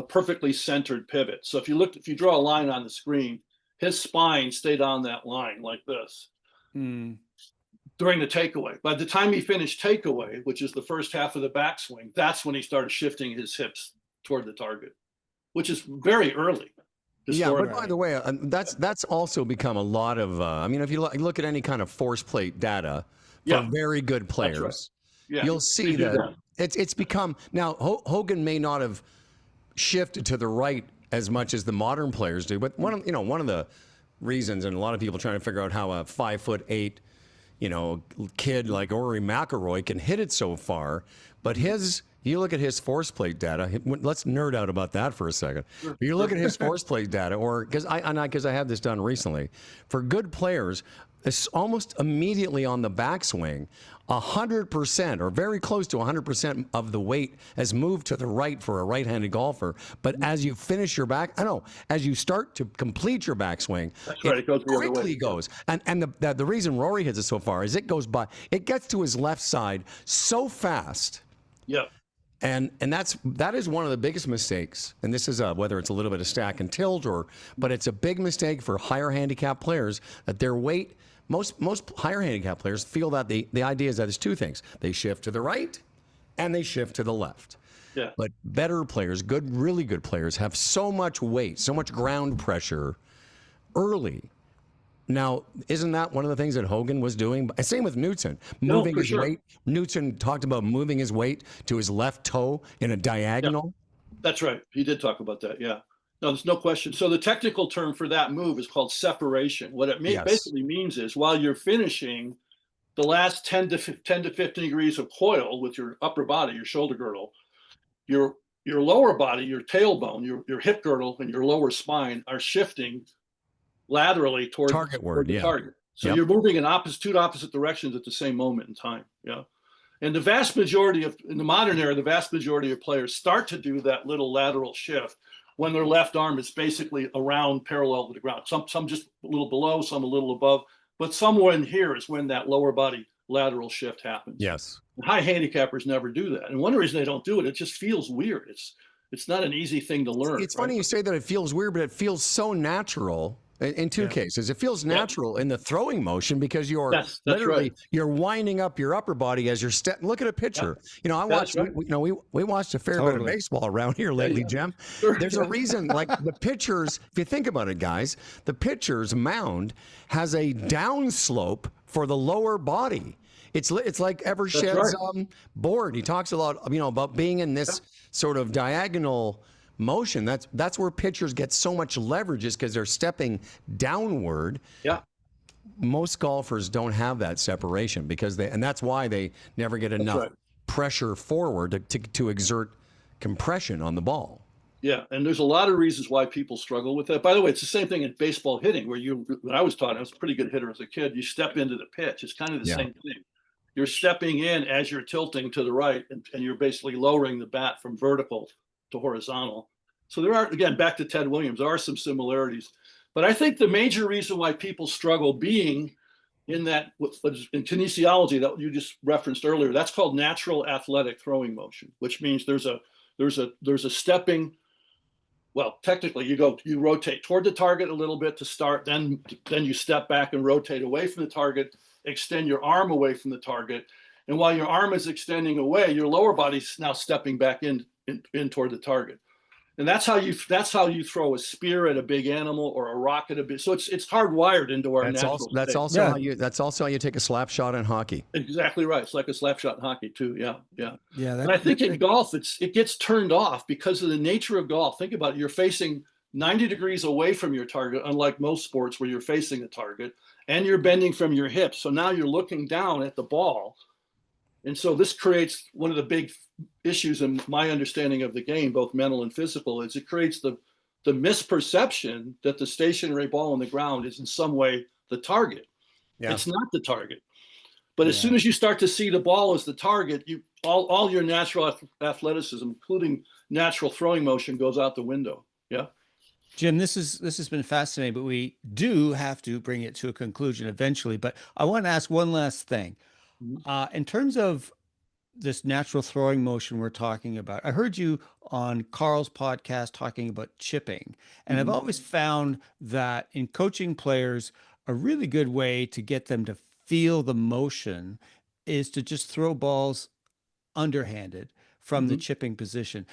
perfectly centered pivot. So if you draw a line on the screen, his spine stayed on that line like this during the takeaway. By the time he finished takeaway, which is the first half of the backswing, that's when he started shifting his hips toward the target, which is very early. Yeah, but by the way, that's also become a lot of. I mean, if you look at any kind of force plate data for very good players, you'll see that it's become now. Hogan may not have shifted to the right as much as the modern players do, but one of the reasons, and a lot of people trying to figure out how a 5'8", kid like Rory McIlroy can hit it so far, but you look at his force plate data. Let's nerd out about that for a second. You look at his force plate data, or because I had this done recently, for good players, it's almost immediately on the backswing, 100% or very close to 100% of the weight has moved to the right for a right-handed golfer. But as you finish your as you start to complete your backswing, it quickly goes. And the reason Rory hits it so far is it gets to his left side so fast. Yeah. And that is one of the biggest mistakes. And this is whether it's a little bit of stack and tilt but it's a big mistake for higher handicap players that their weight. Most higher handicap players feel that the idea is that there's two things: they shift to the right, and they shift to the left. Yeah. But better players, really good players, have so much weight, so much ground pressure early. Now, isn't that one of the things that Hogan was doing? Same with Newton, moving his weight. Newton talked about moving his weight to his left toe in a diagonal. Yeah, that's right. He did talk about that. Yeah. No, there's no question. So the technical term for that move is called separation. What it basically means is while you're finishing the last 10 to 15 degrees of coil with your upper body, your shoulder girdle, your lower body, your tailbone, your hip girdle, and your lower spine are shifting laterally toward the target. So you're moving in two opposite directions at the same moment in time. Yeah. And the vast majority in the modern era, the vast majority of players start to do that little lateral shift when their left arm is basically around parallel to the ground. Some just a little below, some a little above, but somewhere in here is when that lower body lateral shift happens. Yes. And high handicappers never do that. And one reason they don't do it, it just feels weird. It's not an easy thing to learn. It's funny you say that it feels weird, but it feels so natural. In two cases, it feels natural in the throwing motion because you're literally you're winding up your upper body as you're Look at a pitcher. You know, I watched. We watched a fair bit of baseball around here lately, Jim. Sure. There's a reason. Like the pitchers, if you think about it, guys, the pitcher's mound has a down slope for the lower body. It's like Evershed's board. He talks a lot, about being in this sort of diagonal motion. That's where pitchers get so much leverage, is because they're stepping downward. Yeah. Most golfers don't have that separation and that's why they never get enough pressure forward to exert compression on the ball. Yeah, and there's a lot of reasons why people struggle with that. By the way, it's the same thing in baseball hitting, where when I was taught, I was a pretty good hitter as a kid. You step into the pitch. It's kind of the same thing. You're stepping in as you're tilting to the right, and you're basically lowering the bat from vertical to horizontal. So there are, again, back to Ted Williams, there are some similarities. But I think the major reason why people struggle being in that, in kinesiology that you just referenced earlier, that's called natural athletic throwing motion, which means there's a stepping. Well, technically, you rotate toward the target a little bit to start, then you step back and rotate away from the target, extend your arm away from the target, and while your arm is extending away, your lower body's now stepping back in toward the target. And that's how you throw a spear at a big animal or a rock at a big. So it's hardwired into our natural state. That's also how you take a slap shot in hockey. Exactly right. It's like a slap shot in hockey too. Yeah. And I think in golf it gets turned off because of the nature of golf. Think about it. You're facing 90 degrees away from your target, unlike most sports where you're facing the target, and you're bending from your hips. So now you're looking down at the ball. And so this creates one of the big issues in my understanding of the game, both mental and physical, is it creates the misperception that the stationary ball on the ground is in some way the target. Yeah. It's not the target. But as soon as you start to see the ball as the target, all your natural athleticism, including natural throwing motion, goes out the window. Yeah. Jim, this has been fascinating, but we do have to bring it to a conclusion eventually. But I want to ask one last thing. In terms of this natural throwing motion we're talking about, I heard you on Carl's podcast talking about chipping. And I've always found that in coaching players, a really good way to get them to feel the motion is to just throw balls underhanded from the chipping position.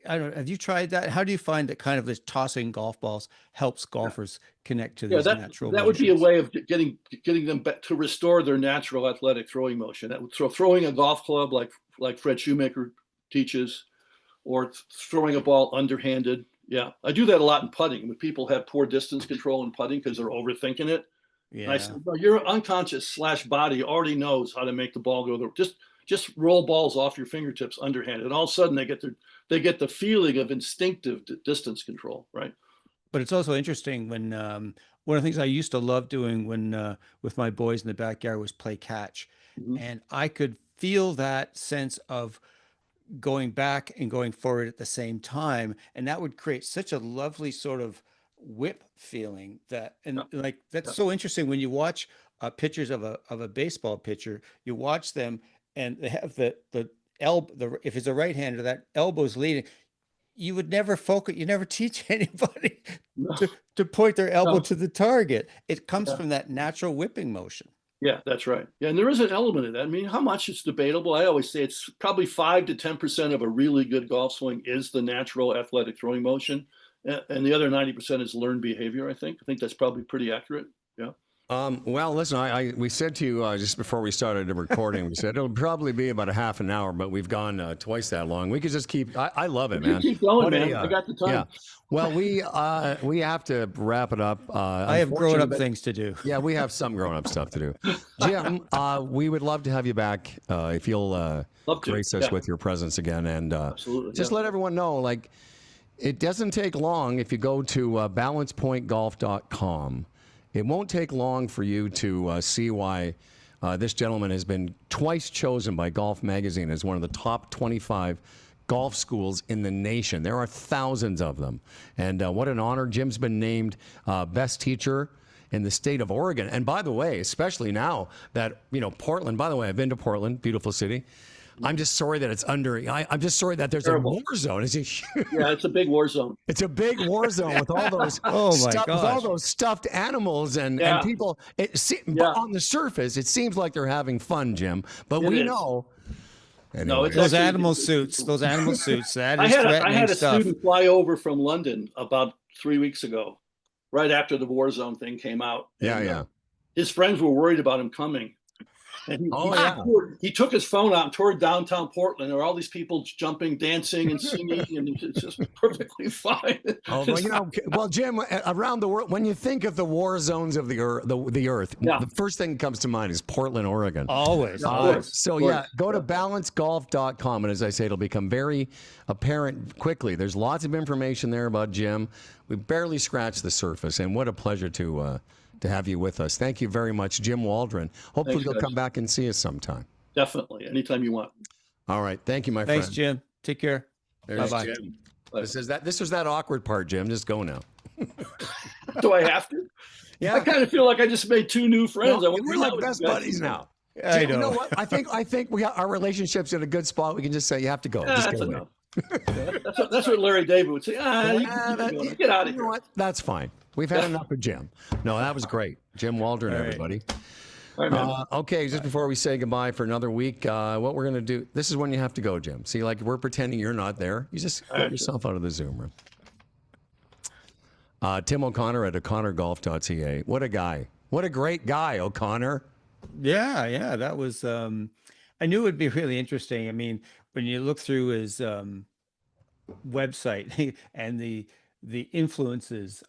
I don't know, have you tried that? How do you find that kind of this tossing golf balls helps golfers connect to these natural motions? That would be a way of getting them back to restore their natural athletic throwing motion. That would throwing a golf club like Fred Shoemaker teaches, or throwing a ball underhanded. Yeah, I do that a lot in putting when people have poor distance control in putting because they're overthinking it. Yeah. And I said, no, your unconscious / body already knows how to make the ball go. Just roll balls off your fingertips underhanded, and all of a sudden they get the feeling of instinctive distance control, right? But it's also interesting when one of the things I used to love doing when with my boys in the backyard was play catch, and I could feel that sense of going back and going forward at the same time, and that would create such a lovely sort of whip feeling that's so interesting when you watch pictures of a baseball pitcher. You watch them and they have the if it's a right-hander, that elbow's leading. You would never focus. You never teach anybody No. to point their elbow No. to the target. It comes Yeah. from that natural whipping motion. Yeah, that's right. Yeah, and there is an element of that. I mean, how much is debatable? I always say it's probably 5 to 10% of a really good golf swing is the natural athletic throwing motion, and the other 90% is learned behavior. I think that's probably pretty accurate. Yeah. Well, listen, we said to you just before we started the recording, we said it'll probably be about a half an hour, but we've gone twice that long. We could just keep. I love it, man. Keep going, What a, man. I got the time. Yeah. Well, we have to wrap it up. I have grown-up things to do. Yeah, we have some grown-up stuff to do. Jim, we would love to have you back if you'll grace us with your presence again, and absolutely, just let everyone know, like, it doesn't take long if you go to balancepointgolf.com. It won't take long for you to see why this gentleman has been twice chosen by Golf Magazine as one of the top 25 golf schools in the nation. There are thousands of them. And what an honor. Jim's been named best teacher in the state of Oregon. And by the way, especially now that, Portland, by the way, I've been to Portland, beautiful city. I'm just sorry that it's I'm just sorry that there's Terrible. a war zone. Yeah, it's a big war zone. It's a big war zone with all those with all those stuffed animals and people. On the surface, it seems like they're having fun, Jim. But we know. Anyway. No, it's those animal suits. That is I had a stuff. student fly over from London about 3 weeks ago, right after the war zone thing came out. And, his friends were worried about him coming. And he took his phone out and toured downtown Portland. There were all these people jumping, dancing, and singing, and it's just perfectly fine. Well, Jim, around the world, when you think of the war zones of the earth, the first thing that comes to mind is Portland, Oregon. Always. Go to balancegolf.com, and as I say, it'll become very apparent quickly. There's lots of information there about Jim. We barely scratched the surface, and what a pleasure to have you with us. Thank you very much, Jim Waldron. Hopefully you'll come back and see us sometime. Definitely. Anytime you want. All right. Thank you, my friend. Thanks, Jim. Take care. Bye-bye. Jim. This was that awkward part, Jim. Just go now. Do I have to? Yeah. I kind of feel like I just made 2 new friends. We're like best buddies now. I know. You know what? I think our relationship's in a good spot. We can just say you have to go. Just go now. That's what Larry David would say. Get out of here. What? That's fine. We've had enough of Jim. No, that was great. Jim Waldron, everybody. All right, okay, just before we say goodbye for another week, what we're going to do, this is when you have to go, Jim. See, like we're pretending you're not there. You just get yourself out of the Zoom room. Tim O'Connor at o'connorgolf.ca. What a guy. What a great guy, O'Connor. Yeah. That was, I knew it would be really interesting. I mean, when you look through his website and the influences,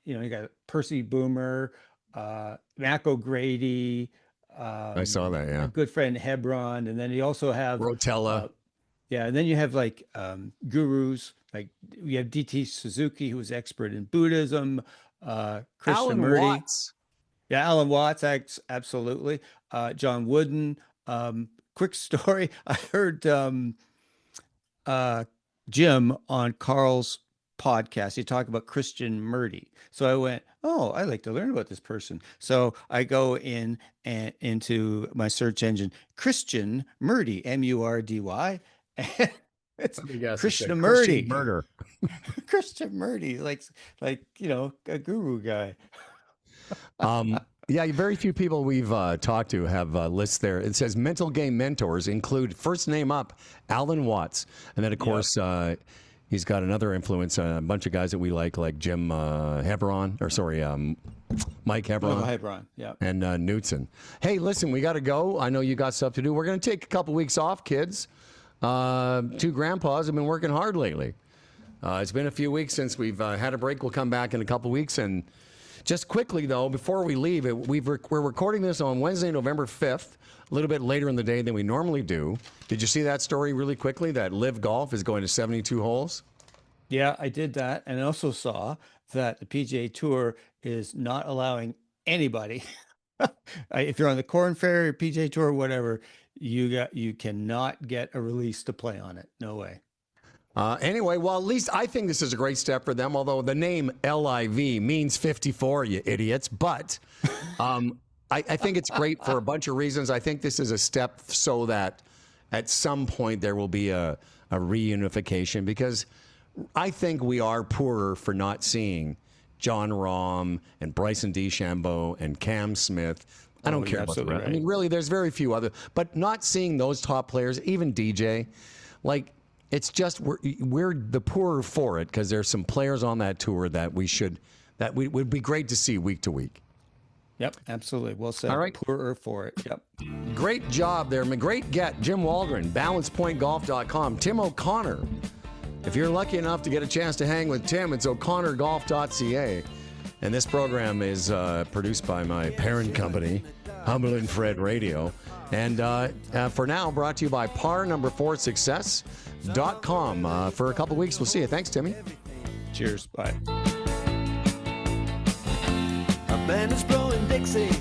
you got Percy Boomer, Mac O'Grady. I saw that, yeah. A good friend Hebron, and then you also have Rotella. And then you have like gurus, like we have DT Suzuki, who is expert in Buddhism. Alan Watts. Yeah, Alan Watts, absolutely. John Wooden. Quick story. I heard Jim on Carl's podcast. He talked about Christian Murdy. So I went, I'd like to learn about this person. So I go into my search engine, Christian Murdy, Murdy. It's Christian Murdy. Murder. Christian Murdy, like a guru guy. Yeah, very few people we've talked to have lists there. It says mental game mentors include first name up, Alan Watts. And then, of course, he's got another influence on a bunch of guys that we like Jim Mike Hebron. Hebron, yeah. And Knutson. Hey, listen, we got to go. I know you got stuff to do. We're going to take a couple weeks off, kids. 2 grandpas have been working hard lately. It's been a few weeks since we've had a break. We'll come back in a couple weeks. And just quickly, though, before we leave, we're recording this on Wednesday, November 5th, a little bit later in the day than we normally do. Did you see that story really quickly, that Live Golf is going to 72 holes? Yeah, I did that. And I also saw that the PGA Tour is not allowing anybody, if you're on the Korn Ferry or PGA Tour or whatever, you cannot get a release to play on it. No way. Anyway, well, at least I think this is a great step for them, although the name LIV means 54, you idiots. But I think it's great for a bunch of reasons. I think this is a step so that at some point there will be a reunification, because I think we are poorer for not seeing John Rahm and Bryson DeChambeau and Cam Smith. I don't care about the rest. I mean, really, there's very few other, but not seeing those top players, even DJ, like, it's just we're the poorer for it, because there's some players on that tour that would be great to see week to week. Yep, absolutely. Well said. All right. Poorer for it. Yep. Great job there. Great get. Jim Waldron, balancepointgolf.com. Tim O'Connor. If you're lucky enough to get a chance to hang with Tim, it's o'connorgolf.ca. And this program is produced by my parent company, Humble and Fred Radio. And for now, brought to you by par4success.com. For a couple weeks, we'll see you. Thanks, Timmy. Cheers. Bye. A band is blowing Dixie.